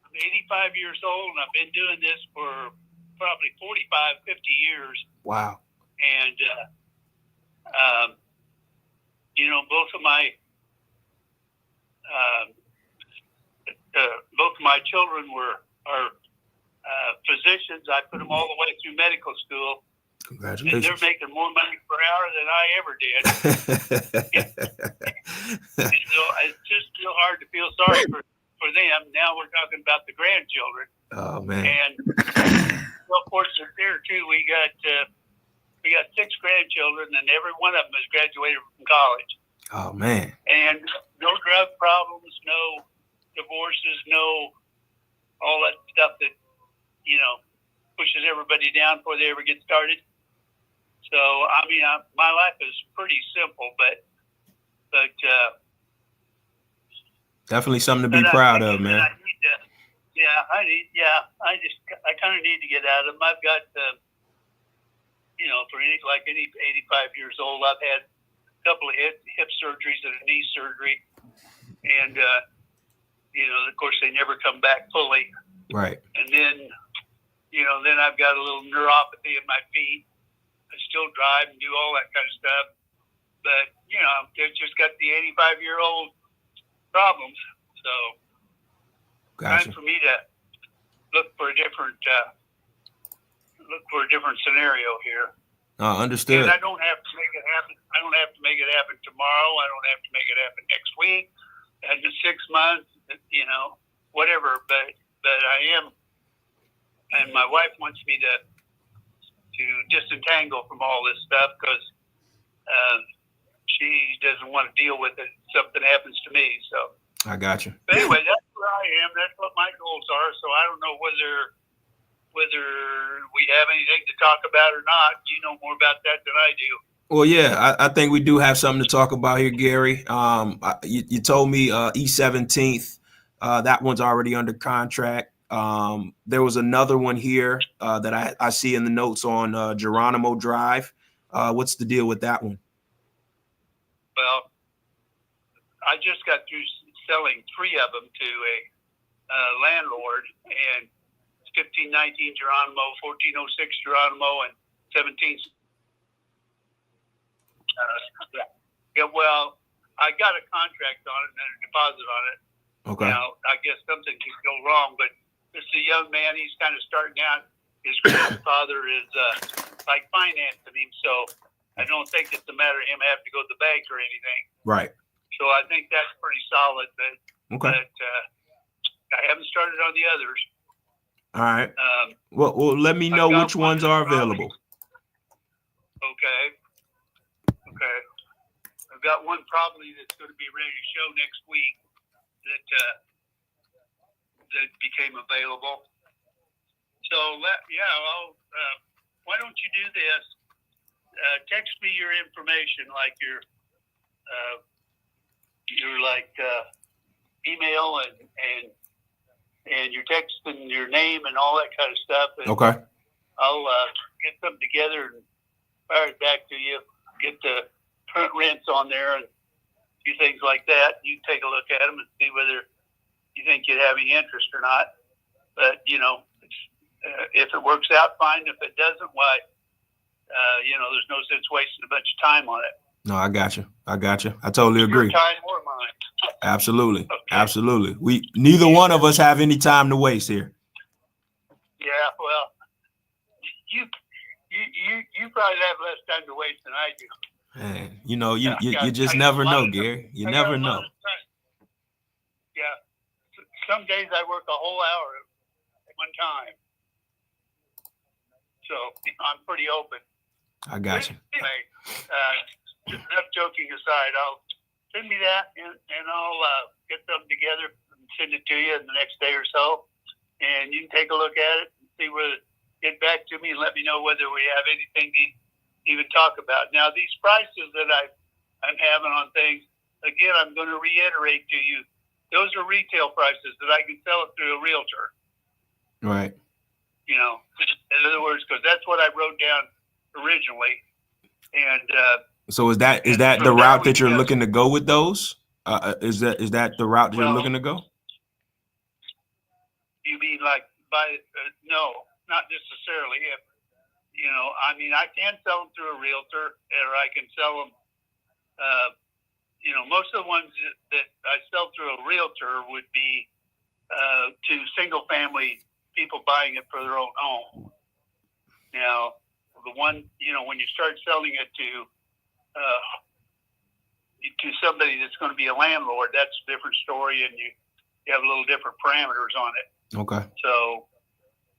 I'm 85 years old, and I've been doing this for probably 45, 50 years. Wow. And, both of my children are physicians. I put them all the way through medical school. Congratulations. And they're making more money per hour than I ever did. It's just still hard to feel sorry for them. Now we're talking about the grandchildren. Oh, man. And of course, there too, we got 6 grandchildren, and every one of them has graduated from college. Oh, man. And no drug problems, no divorces, no all that stuff that, pushes everybody down before they ever get started. So, I mean, my life is pretty simple, but definitely something to be proud of, man. I kind of need to get out of them. I've got, for any 85 years old, I've had a couple of hip surgeries and a knee surgery, and of course they never come back fully. Right. And then, then I've got a little neuropathy in my feet. I still drive and do all that kind of stuff, but it's just got the 85-year-old problems. So, gotcha. Time for me to look for a different scenario here. Understood. And I don't have to make it happen. I don't have to make it happen tomorrow. I don't have to make it happen next week, and in 6 months, whatever. But I am, and my wife wants me to disentangle from all this stuff because she doesn't want to deal with it if something happens to me. So I got you. But anyway, that's where I am. That's what my goals are. So I don't know whether we have anything to talk about or not. You know more about that than I do. Well, yeah, I think we do have something to talk about here, Gary. You told me East 17th. That one's already under contract. There was another one here that I see in the notes on Geronimo Drive. What's the deal with that one? Well, I just got through selling 3 of them to a landlord, and 1519 Geronimo, 1406 Geronimo, and 17. Well, I got a contract on it and a deposit on it. Okay. Now, I guess something could go wrong, but this is a young man. He's kind of starting out. His grandfather is financing him, so I don't think it's a matter of him having to go to the bank or anything. Right. So I think that's pretty solid, but okay. I haven't started on the others. All right. Well, let me know which ones are available. Okay. I've got one probably that's going to be ready to show next week that became available. So why don't you do this? Text me your information, like your email and your text and your name and all that kind of stuff. And okay. I'll get something together and fire it back to you. Get the current rents on there and a few things like that. You take a look at them and see whether you think you'd have any interest or not. But, you know, if it works out, fine. If it doesn't, why, you know, there's no sense wasting a bunch of time on it. No, I got you. I totally agree. Your time or mine. Absolutely. Okay. Absolutely. Neither one of us have any time to waste here. Yeah, well, you probably have less time to waste than I do. Man, you know, you just never know, Gary. You never know. Yeah. Some days I work a whole hour at one time. So I'm pretty open. I got you. Anyway, enough joking aside, I'll send me that and I'll get something together and send it to you in the next day or so. And you can take a look at it and see whether get back to me and let me know whether we have anything to even talk about. Now, these prices that I'm having on things, again, I'm going to reiterate to you, those are retail prices that I can sell it through a realtor. Right. You know, in other words, because that's what I wrote down originally. And so is that the route that you're looking to go with those? Is that the route that you're looking to go? You mean like no, not necessarily. If you know, I mean, I can sell them through a realtor, or I can sell them. You know, most of the ones that I sell through a realtor would be to single family people buying it for their own home. Now, the one, you know, when you start selling it to somebody that's going to be a landlord, that's a different story, and you have a little different parameters on it. Okay. So,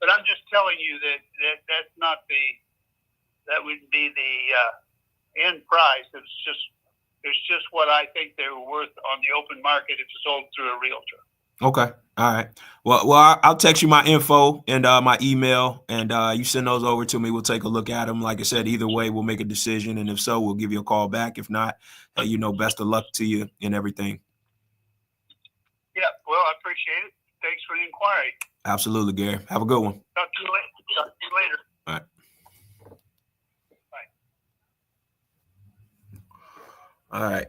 but I'm just telling you that's not that wouldn't be the end price. It's just what I think they were worth on the open market if it's sold through a realtor. Okay. All right. Well, I'll text you my info and my email, and you send those over to me. We'll take a look at them. Like I said, either way, we'll make a decision, and if so, we'll give you a call back. If not, you know, best of luck to you and everything. Yeah. Well, I appreciate it. Thanks for the inquiry. Absolutely, Gary. Have a good one. Talk to you later. All right. Bye. All right.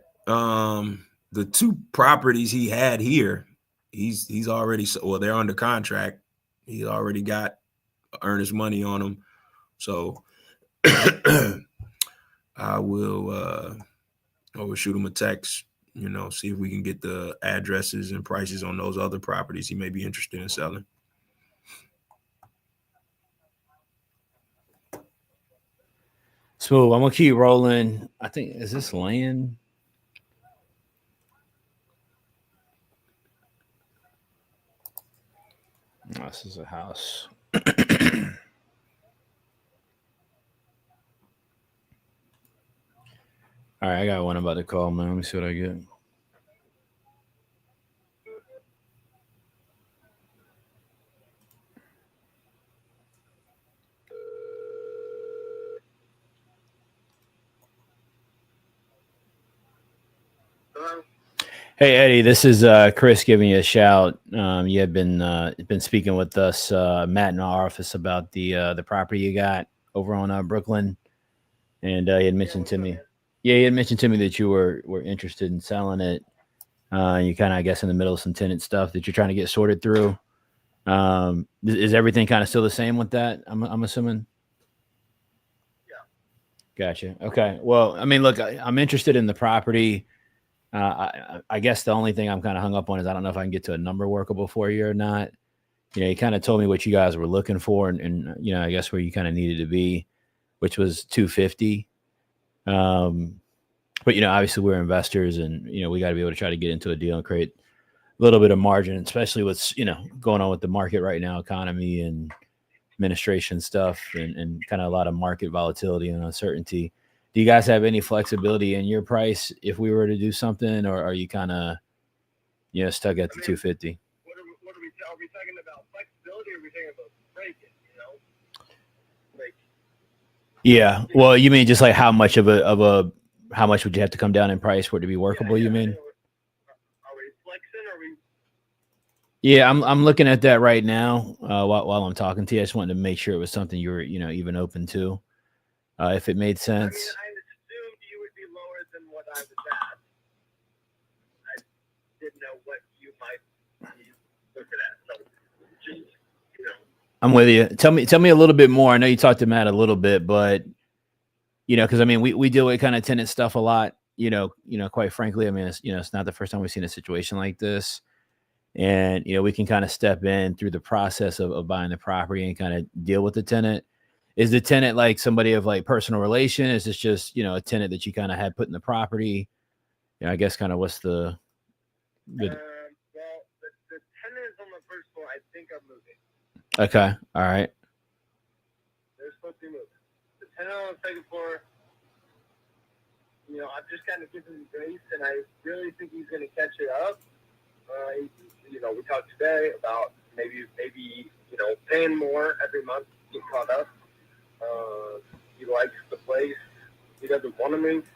The two properties he had here, he's already, well, they're under contract. He's already got earnest money on them. So I will shoot him a text, you know, see if we can get the addresses and prices on those other properties he may be interested in selling. Smooth. I'm gonna keep rolling. I think, is this land? Oh, this is a house. All right, I got one about to call, man. Let me see what I get. Hey Eddie, this is Chris giving you a shout. You had been speaking with us, Matt, in our office about the property you got over on Brooklyn, and he had mentioned to me, that you were interested in selling it. You kind of, I guess, in the middle of some tenant stuff that you're trying to get sorted through. Is everything kind of still the same with that? I'm assuming. Yeah. Gotcha. Okay. Well, I mean, look, I'm interested in the property. I guess the only thing I'm kind of hung up on is I don't know if I can get to a number workable for you or not. You know, you kind of told me what you guys were looking for, and you know, I guess where you kind of needed to be, which was 250. But you know, obviously we're investors, and you know, we got to be able to try to get into a deal and create a little bit of margin, especially what's, you know, going on with the market right now, economy and administration stuff, and kind of a lot of market volatility and uncertainty. Do you guys have any flexibility in your price if we were to do something, or are you kind of, you know, stuck at the 250? What are we talking about? Flexibility, or are we talking about breaking? You know, like. Yeah. Well, you mean just like how much how much would you have to come down in price for it to be workable? You mean? Are we flexing? Or are we? Yeah, I'm looking at that right now while I'm talking to you. I just wanted to make sure it was something you were, even open to, if it made sense. I mean, I assumed you would be lower than what I was at. I didn't know what you might be looking at. So just, I'm with you. Tell me a little bit more. I know you talked to Matt a little bit, but because I mean, we deal with kind of tenant stuff a lot. Quite frankly, I mean, it's not the first time we've seen a situation like this. And, we can kind of step in through the process of buying the property and kind of deal with the tenant. Is the tenant like somebody of like personal relation? Is this just, a tenant that you kind of had put in the property? I guess kind of what's the. well, the tenant is on the first floor. I think I'm moving. Okay. All right. They're supposed to be moving. The tenant on the second floor, I'm just kind of giving him grace, and I really think he's going to catch it up. We talked today about maybe paying more every month to get caught up. He likes the place. He doesn't want to move.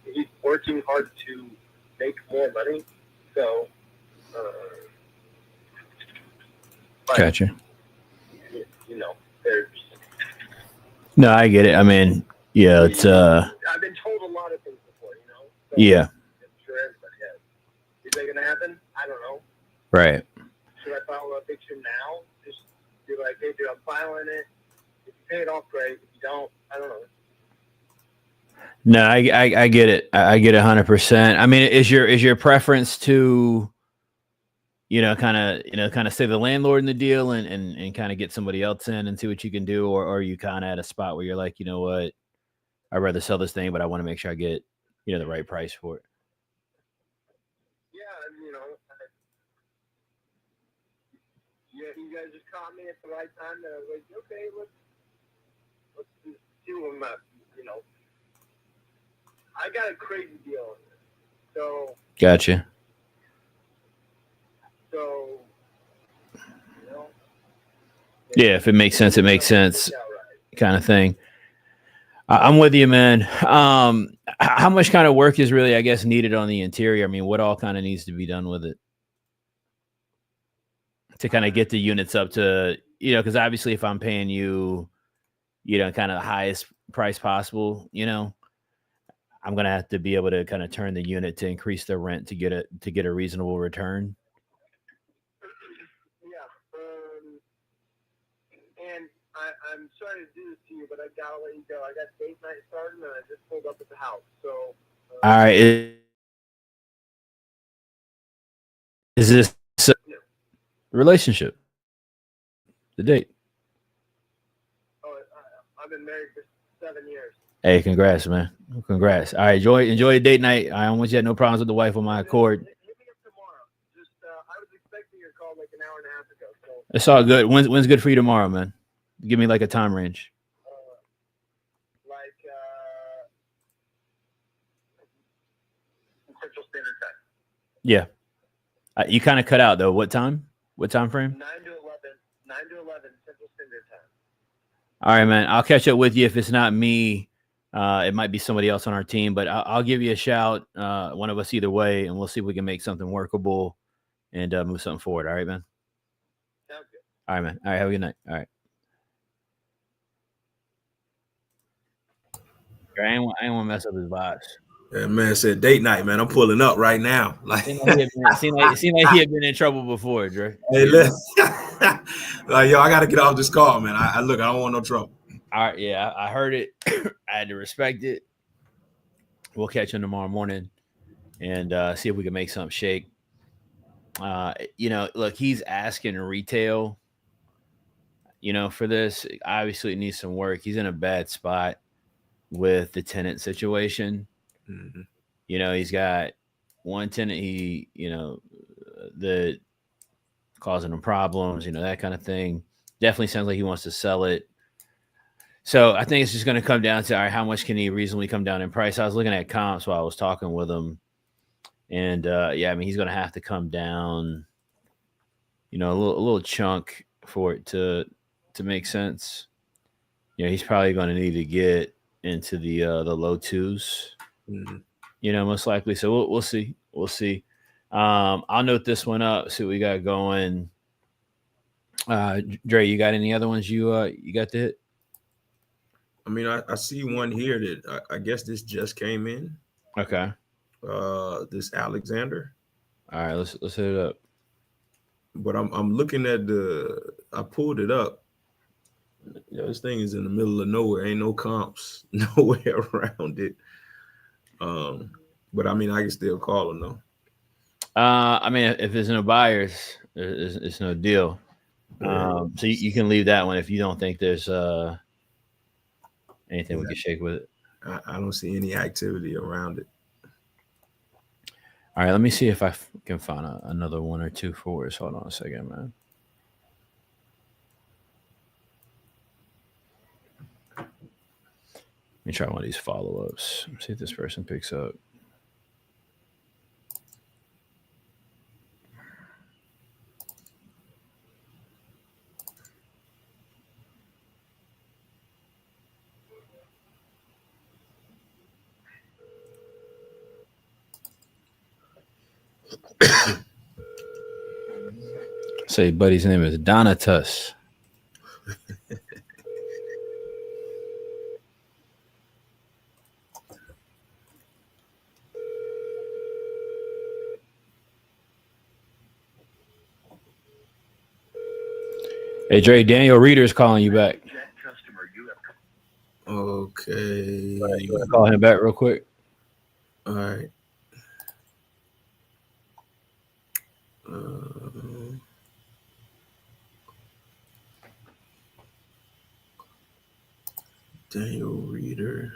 He's working hard to make more money. So, Gotcha. There's. No, I get it. I mean, yeah, it's I've been told a lot of things before, So yeah. I'm sure everybody has. Is that going to happen? I don't know. Right. Should I file an eviction now? Just be like, hey, dude, I'm filing it. If you pay it off, great. If you don't, I don't know. No, I get it. I get 100%. I mean, is your preference to, kind of stay the landlord in the deal and kind of get somebody else in and see what you can do, or are you kind of at a spot where you're like, you know what, I'd rather sell this thing, but I want to make sure I get, the right price for it. Yeah, you guys just caught me at the right time. That I was like, okay, let's just do them up. I got a crazy deal on this. So. Gotcha. So. Yeah, if it makes sense, it makes sense, kind of thing. I'm with you, man. How much kind of work is really, I guess, needed on the interior? I mean, what all kind of needs to be done with it to kind of get the units up to, because obviously if I'm paying you, kind of the highest price possible, I'm going to have to be able to kind of turn the unit to increase the rent to get a reasonable return. And I'm sorry to do this to you, but I gotta let you go. I got date night starting, and I just pulled up at the house. So. All right. Is this a relationship? The date? Oh, I've been married for 7 years. Hey, congrats, man. Congrats. All right, enjoy your date night. I almost had no problems with the wife on my accord. Hit me up tomorrow. Just I was expecting your call like an hour and a half ago. So. It's all good. When's good for you tomorrow, man? Give me like a time range. Central Standard Time. Yeah. You kind of cut out though. What time? What time frame? 9 to 11 Central Standard Time. All right, man. I'll catch up with you. If it's not me, it might be somebody else on our team, but I'll give you a shout. One of us either way, and we'll see if we can make something workable and move something forward. All right, man. Sounds good. All right, man. All right. Have a good night. All right. I ain't want to mess up his vibes. That man said date night, man. I'm pulling up right now. Like, seemed like he had been in trouble before, Dre. Hey, listen. Like, yo, I gotta get off this call, man. I don't want no trouble. All right, yeah, I heard it. I had to respect it. We'll catch him tomorrow morning and see if we can make something shake. Look, he's asking retail, for this. Obviously, it needs some work. He's in a bad spot with the tenant situation. Mm-hmm. He's got one tenant, that causing him problems, that kind of thing. Definitely sounds like he wants to sell it. So I think it's just going to come down to, all right, how much can he reasonably come down in price? I was looking at comps while I was talking with him. And he's going to have to come down, a little chunk for it to make sense. He's probably going to need to get into the low twos, mm-hmm. Most likely. So we'll see. We'll see. I'll note this one up. See what we got going. Dre, you got any other ones you got to hit? I mean, I see one here that I guess this just came in. Okay. This Alexander. All right, let's hit it up. But I'm looking at I pulled it up. This thing is in the middle of nowhere. Ain't no comps nowhere around it. But I mean, I can still call him though. I mean, if there's no buyers, it's no deal. So you can leave that one if you don't think there's anything we can shake with it. I don't see any activity around it. All right, let me see if I can find another one or two for us. Hold on a second, man. Let me try one of these follow-ups. See if this person picks up. Say, buddy's name is Donatus. Hey, Dre, Daniel Reader's calling you back. Okay. You want to call him back real quick? All right. Daniel Reader.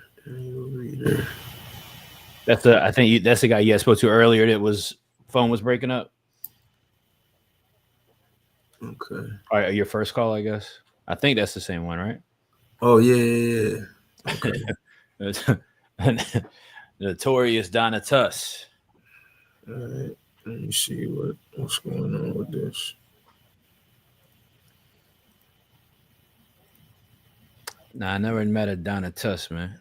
I think that's the guy you spoke to earlier. That was phone was breaking up. Okay. All right, your first call, I guess. I think that's the same one, right? Oh yeah. Okay. Notorious Donatus. All right. Let me see what's going on with this. Nah, I never met a Donatus, man.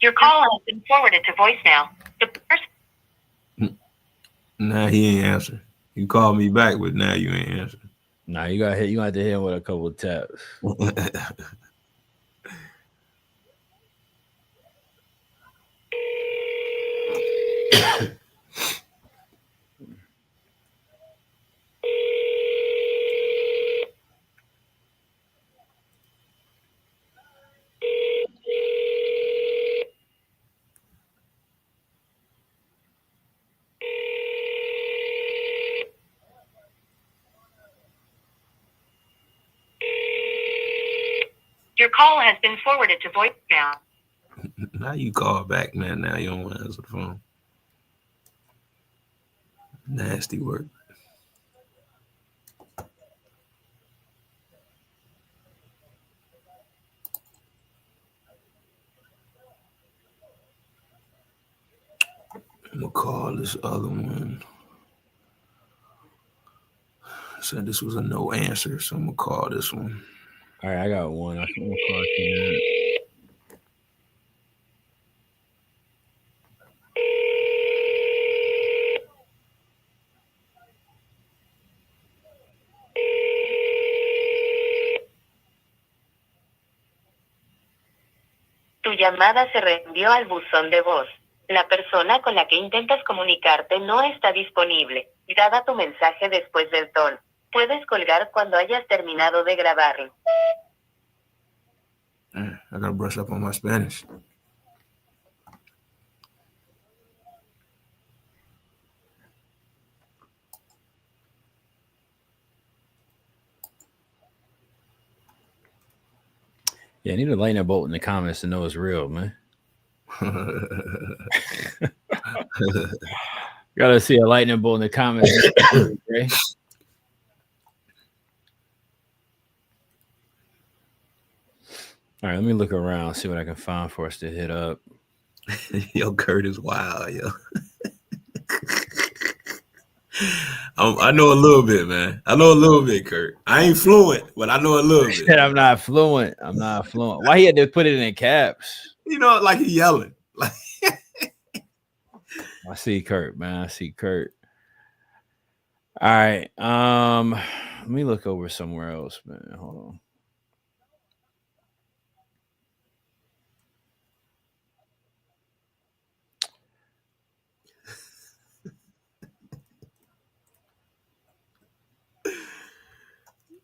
Your call has been forwarded to voicemail. The person. Nah, he ain't answering. You called me back, but now you ain't answering. Nah, you got to hit him with a couple of taps. Your call has been forwarded to voicemail. Now you call back, man. Now you don't want to answer the phone. Nasty work. I'm gonna call this other one. Said this was a no answer, so I'm gonna call this one. All right, I got one. I'm gonna call you. Tu llamada se reenvió al buzón de voz. La persona con la que intentas comunicarte no está disponible. Graba tu mensaje después del tono. Puedes colgar cuando hayas terminado de grabarlo. I gotta brush up on my Spanish. Yeah, I need a lightning bolt in the comments to know it's real, man. Gotta see a lightning bolt in the comments. Okay? All right, let me look around, see what I can find for us to hit up. Yo, Kurt is wild, yo. I know a little bit, man. I know a little bit, Kurt. I ain't fluent, but I know a little bit. I'm not fluent. Why he had to put it in caps? You know, like he yelling. Like I see Kurt, man. I see Kurt. All right. Let me look over somewhere else, man. Hold on.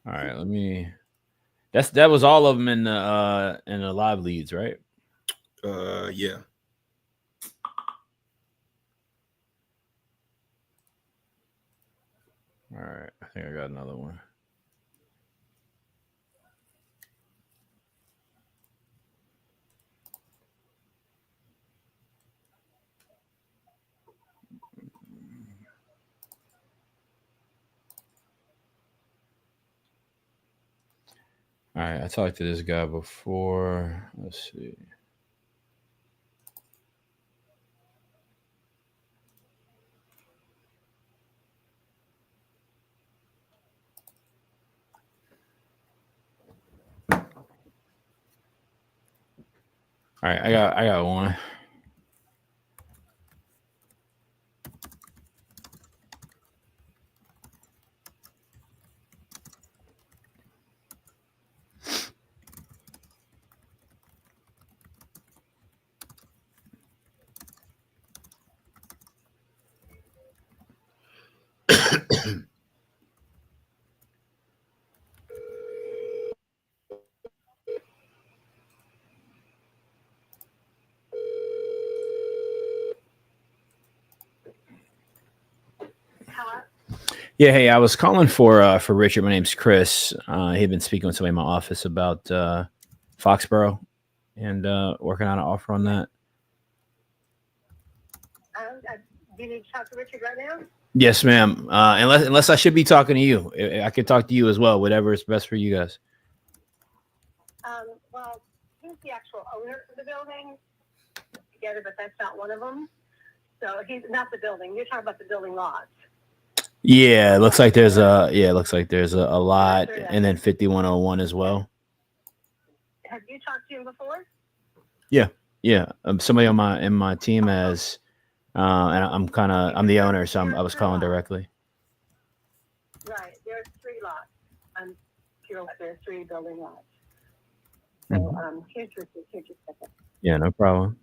All right, let me. That was all of them in the live leads, right? Yeah. All right, I think I got another one. All right, I talked to this guy before. Let's see. All right, I got one. Yeah, hey, I was calling for Richard. My name's Chris. He'd been speaking with somebody in my office about Foxborough and working on an offer on that. Do you need to talk to Richard right now? Yes, ma'am. Unless I should be talking to you. I could talk to you as well, whatever is best for you guys. Well, he's the actual owner of the building together, but that's not one of them. So he's not the building. You're talking about the building lots. Yeah, it looks like there's a lot, and then 5101 as well. Have you talked to him before? Yeah. Somebody on my team has, and I'm the owner, so I was calling directly. Right. There's 3 lots. There's 3 building lots. So here's Richard. Here, just a second. Yeah, no problem.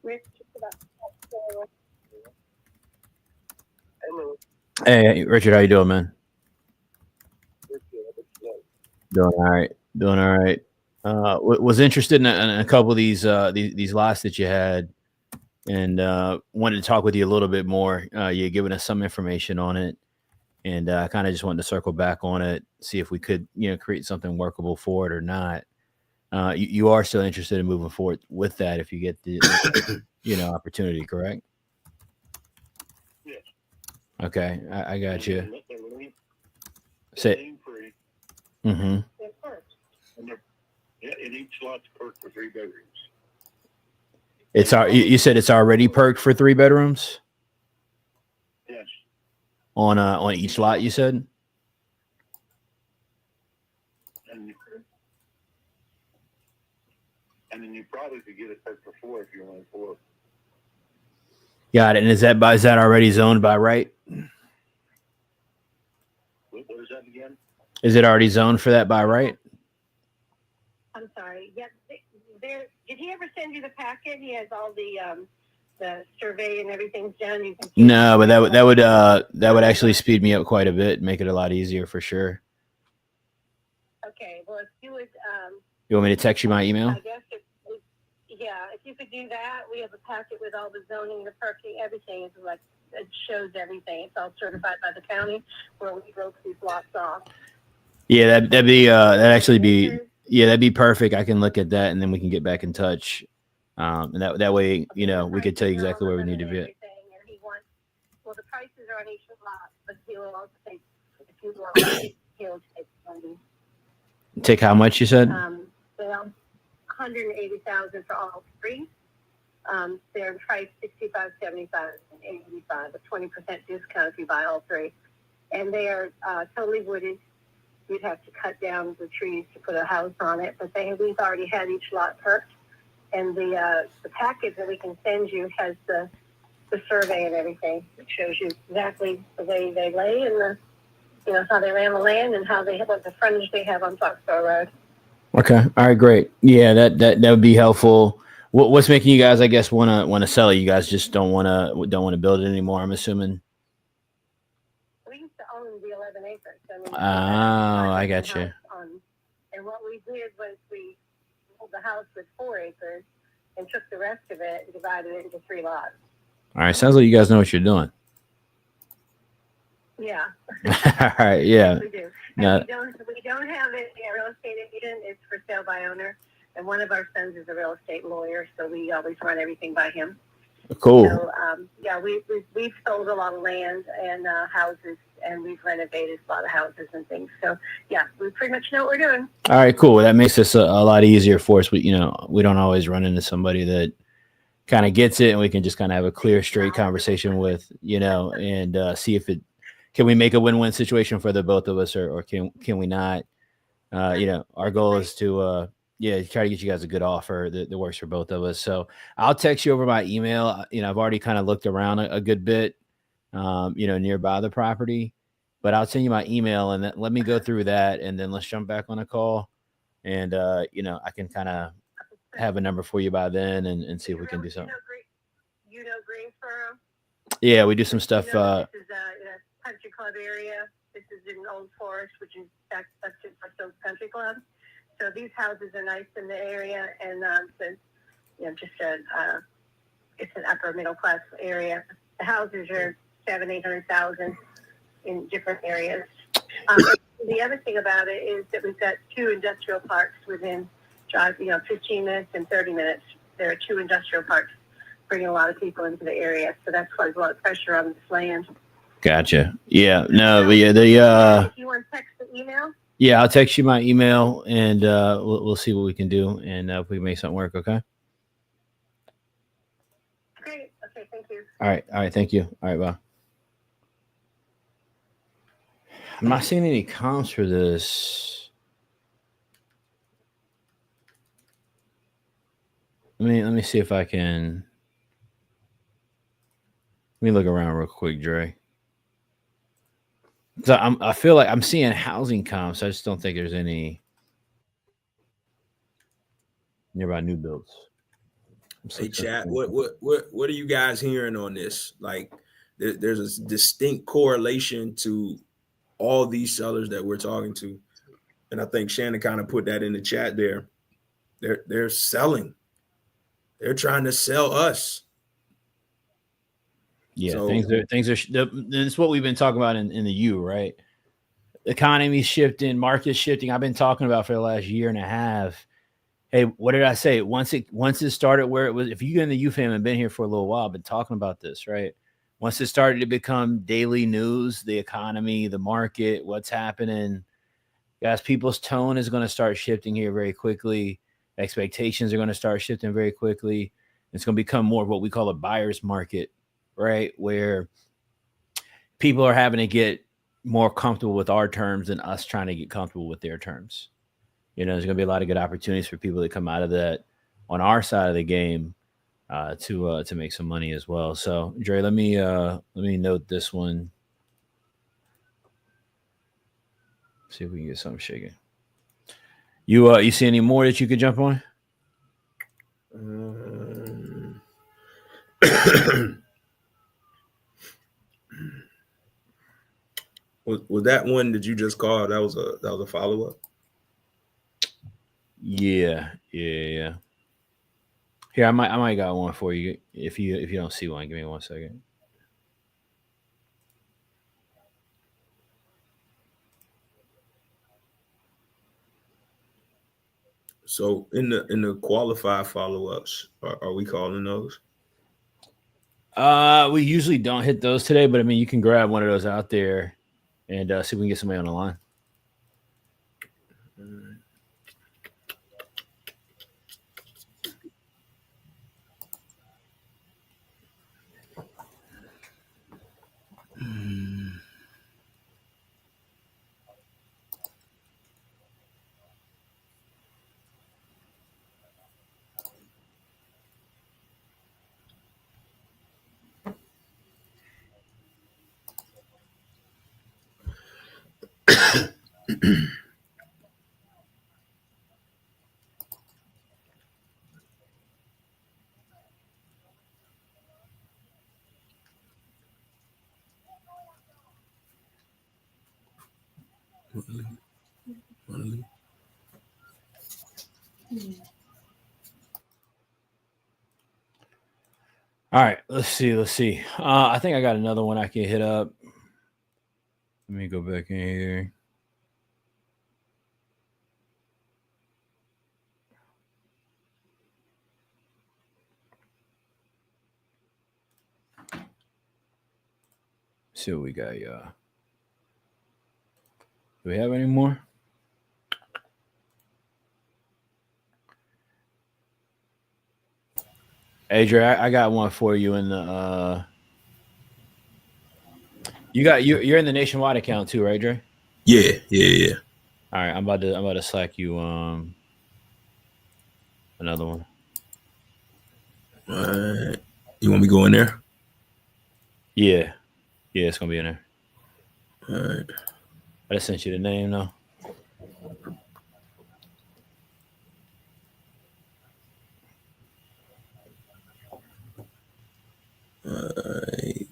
Hey, Richard, how you doing, man? Doing all right. Was interested in a couple of these lots that you had, and wanted to talk with you a little bit more. You're giving us some information on it, and I kind of just wanted to circle back on it, see if we could, create something workable for it or not. You are still interested in moving forward with that if you get the opportunity, correct? Yes. Okay, I got you. Say. Mm-hmm. And each lot's perked for 3 bedrooms. You said it's already perked for 3 bedrooms? Yes. On each lot, you said? And then you probably could get it perked for 4 if you want 4. Got it. And is that already zoned by right? What is that again? Is it already zoned for that by right? I'm sorry. Yes. Did he ever send you the packet? He has all the survey and everything's done. You can No, but that would actually speed me up quite a bit, make it a lot easier for sure. Okay. Well, if you would. You want me to text you my email? I guess if you could do that, we have a packet with all the zoning, the parking, everything. It's like it shows everything. It's all certified by the county where we broke these lots off. Yeah, that'd be perfect. I can look at that and then we can get back in touch. And that way, we could tell you exactly where we need to be. Well, the prices are on each lot, but he will also take if you want. He'll take money. Take how much you said? $180,000 for all three. They're priced $65, $75, and $85, a 20% discount if you buy all three. And they are totally wooded. We'd have to cut down the trees to put a house on it, but we've already had each lot perked. And the package that we can send you has the survey and everything. It shows you exactly the way they lay and how they lay on the land and what the frontage they have on Foxborough Road. Okay. All right. Great. Yeah, that would be helpful. What's making you guys, I guess, want to sell it? You guys just don't want to build it anymore, I'm assuming. We used to own the 11 acres. I got you. And what we did was we sold the house with 4 acres and took the rest of it and divided it into 3 lots. All right. Sounds like you guys know what you're doing. Yeah. All right. Yeah. Yes, we do. No. We don't have a real estate agent. It's for sale by owner. And one of our sons is a real estate lawyer, so we always run everything by him. Cool. So, we've sold a lot of land and houses, and we've renovated a lot of houses and things. So, yeah, we pretty much know what we're doing. All right, cool. That makes this a lot easier for us. We don't always run into somebody that kind of gets it, and we can just kind of have a clear, straight conversation with, and see if can we make a win-win situation for the both of us, or can we not? Our goal is to try to get you guys a good offer that works for both of us. So I'll text you over my email. I've already kind of looked around a good bit, nearby the property, but I'll send you my email and then let me go through that. And then let's jump back on a call and, I can kind of have a number for you by then and see if we can do something. Greensboro? Yeah, we do some stuff. This is a country club area. This is in Old Forest, which is that's the country club. So these houses are nice in the area, and it's an upper middle class area. The houses are $700,000-800,000 in different areas. The other thing about it is that we've got 2 industrial parks within 15 minutes and 30 minutes. There are 2 industrial parks bringing a lot of people into the area, so that's why there's a lot of pressure on this land. Gotcha. Yeah. No. But yeah. If you want to text the email. Yeah, I'll text you my email and we'll see what we can do and if we can make something work. Okay. Great. Okay. Thank you. All right. Thank you. All right. Bye. I'm not seeing any comps for this. Let me see if I can. Let me look around real quick, Dre. Because I feel like I'm seeing housing comps. I just don't think there's any nearby new builds. Hey, chat. What are you guys hearing on this? Like, there's a distinct correlation to all these sellers that we're talking to, and I think Shannon kind of put that in the chat there. They're selling. They're trying to sell us. Yeah, so, things are. That's what we've been talking about in the U, right? Economy shifting, market shifting. I've been talking about for the last year and a half. Hey, what did I say? Once it started where it was, if you get in the U fam and been here for a little while, I've been talking about this, right? Once it started to become daily news, the economy, the market, what's happening, guys, people's tone is going to start shifting here very quickly. Expectations are going to start shifting very quickly. It's going to become more of what we call a buyer's market, right? Where people are having to get more comfortable with our terms than us trying to get comfortable with their terms. There's going to be a lot of good opportunities for people that come out of that on our side of the game to make some money as well. So, Dre, let me note this one. See if we can get something shaking. You see any more that you could jump on? Was that one that you just called? That was a follow up. Yeah. Here, I might got one for you. If you don't see one, give me 1 second. So in the qualified follow-ups, are we calling those? We usually don't hit those today, but I mean you can grab one of those out there and see if we can get somebody on the line. All right, let's see. I think I got another one I can hit up. Let me go back in here. See what we got, y'all. Do we have any more? Adrian, I got one for you in the you're in the Nationwide account too, right, Dre? Yeah. All right, I'm about to slack you another one. All right. You want me to go in there? Yeah, it's gonna be in there. All right. I just sent you the name though. All right.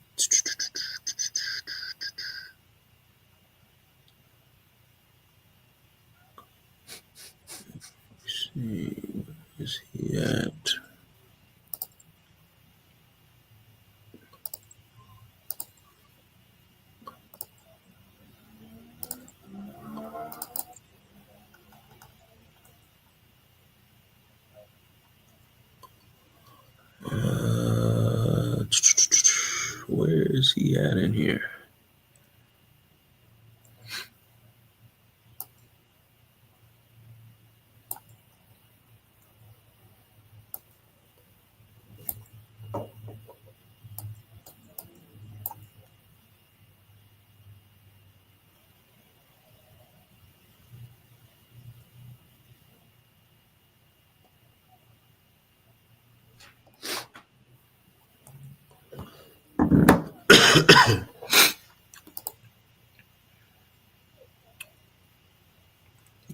See, where is he at? Where is he at in here?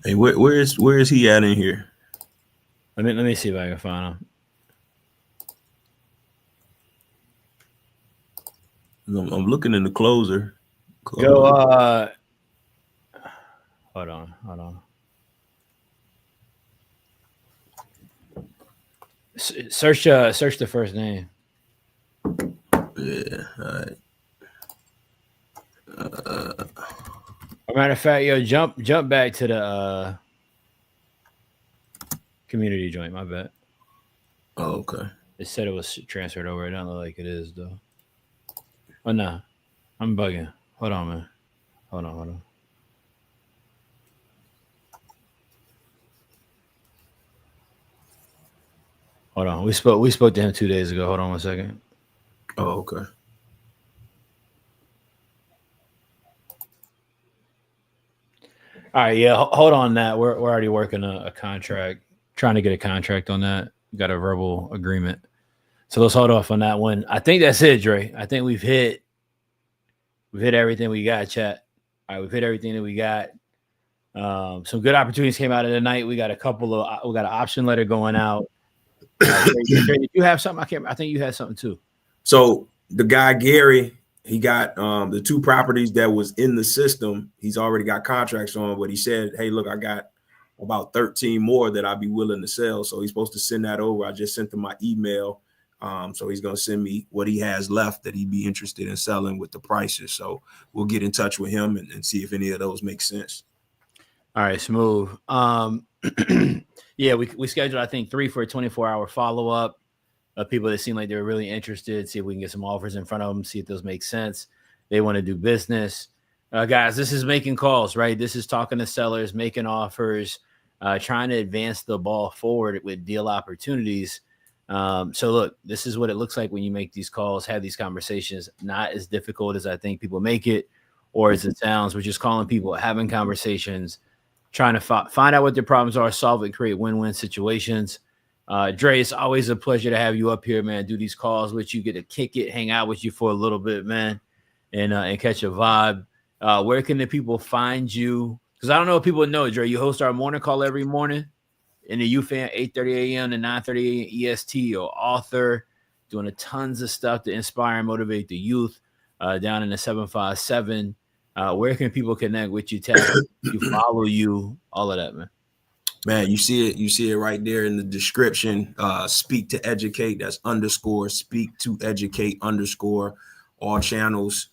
Hey, where is he at in here? Let me see if I can find him. I'm looking in the closer. Go. Hold on. Search the first name. Yeah. All right. Matter of fact, yo, jump back to the community joint. My bad. Oh, okay. It said it was transferred over. It doesn't look like it is though. Oh no, I'm bugging. Hold on, man. Hold on. Hold on. We spoke to him 2 days ago. Hold on 1 second. Oh, okay. All right, yeah. Hold on that. We're already working a contract, trying to get a contract on that. We got a verbal agreement. So let's hold off on that one. I think that's it, Dre. I think we've hit everything we got, chat. All right, we've hit everything that we got. Some good opportunities came out of the night. We got we got an option letter going out. Dre, did you have something? I think you had something too. So the guy Gary, he got the 2 properties that was in the system. He's already got contracts on, but he said, hey, look, I got about 13 more that I'd be willing to sell. So he's supposed to send that over. I just sent him my email. So he's going to send me what he has left that he'd be interested in selling with the prices. So we'll get in touch with him and see if any of those make sense. All right, smooth. Yeah, we scheduled, I think, 3 for a 24-hour follow-up of people that seem like they're really interested, see if we can get some offers in front of them, see if those make sense. They want to do business. Guys, this is making calls, right? This is talking to sellers, making offers, trying to advance the ball forward with deal opportunities. So look, this is what it looks like when you make these calls, have these conversations. Not as difficult as I think people make it or as it sounds. We're just calling people, having conversations, trying to find out what their problems are, solve it, create win-win situations. Dre, it's always a pleasure to have you up here, man. Do these calls with you, get to kick it, hang out with you for a little bit, man, and catch a vibe. Where can the people find you? Because I don't know if people know, Dre, you host our morning call every morning in the UFAM, 8:30 a.m. to 9:30 a.m. EST. You're author, doing a tons of stuff to inspire and motivate the youth down in the 757. Where can people connect with you, tag you, follow you, all of that, man? Man, you see it right there in the description. Speak to Educate, that's _ speak to educate _ all channels.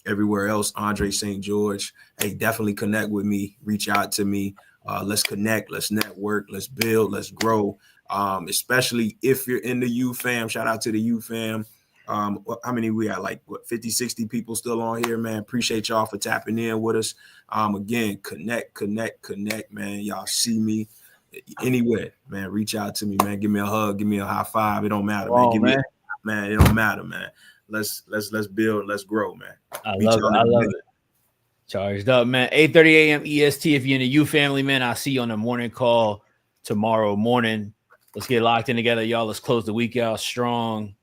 Everywhere else, Andre St. George. Hey, definitely connect with me, reach out to me. Let's connect, let's network, let's build, let's grow. Especially if you're in the U fam. Shout out to the U fam. How many we got? Like what, 50, 60 people still on here, man. Appreciate y'all for tapping in with us. Again, connect, man. Y'all see me anywhere, man. Reach out to me, man. Give me a hug, give me a high five. It don't matter, man. Give me man. It don't matter, man. Let's build, let's grow, man. I love it. Charged up, man. 8:30 a.m. EST. If you're in the U family, man, I'll see you on the morning call tomorrow morning. Let's get locked in together, y'all. Let's close the week out strong.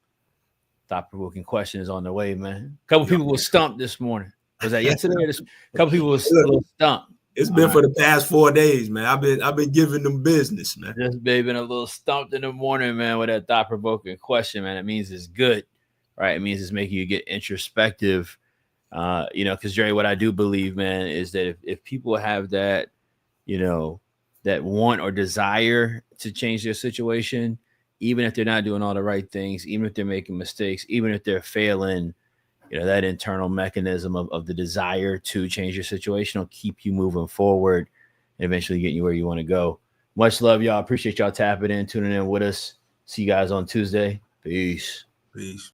Thought-provoking question is on the way, man. A couple people were stumped this morning. Was that yesterday? A couple people were a little stumped. It's been for the past 4 days, man. I've been giving them business, man. Just been a little stumped in the morning, man, with that thought-provoking question, man. It means it's good, right? It means it's making you get introspective. Because Dre, what I do believe, man, is that if people have that, that want or desire to change their situation, even if they're not doing all the right things, even if they're making mistakes, even if they're failing, that internal mechanism of the desire to change your situation will keep you moving forward and eventually getting you where you want to go. Much love, y'all. Appreciate y'all tapping in, tuning in with us. See you guys on Tuesday. Peace. Peace.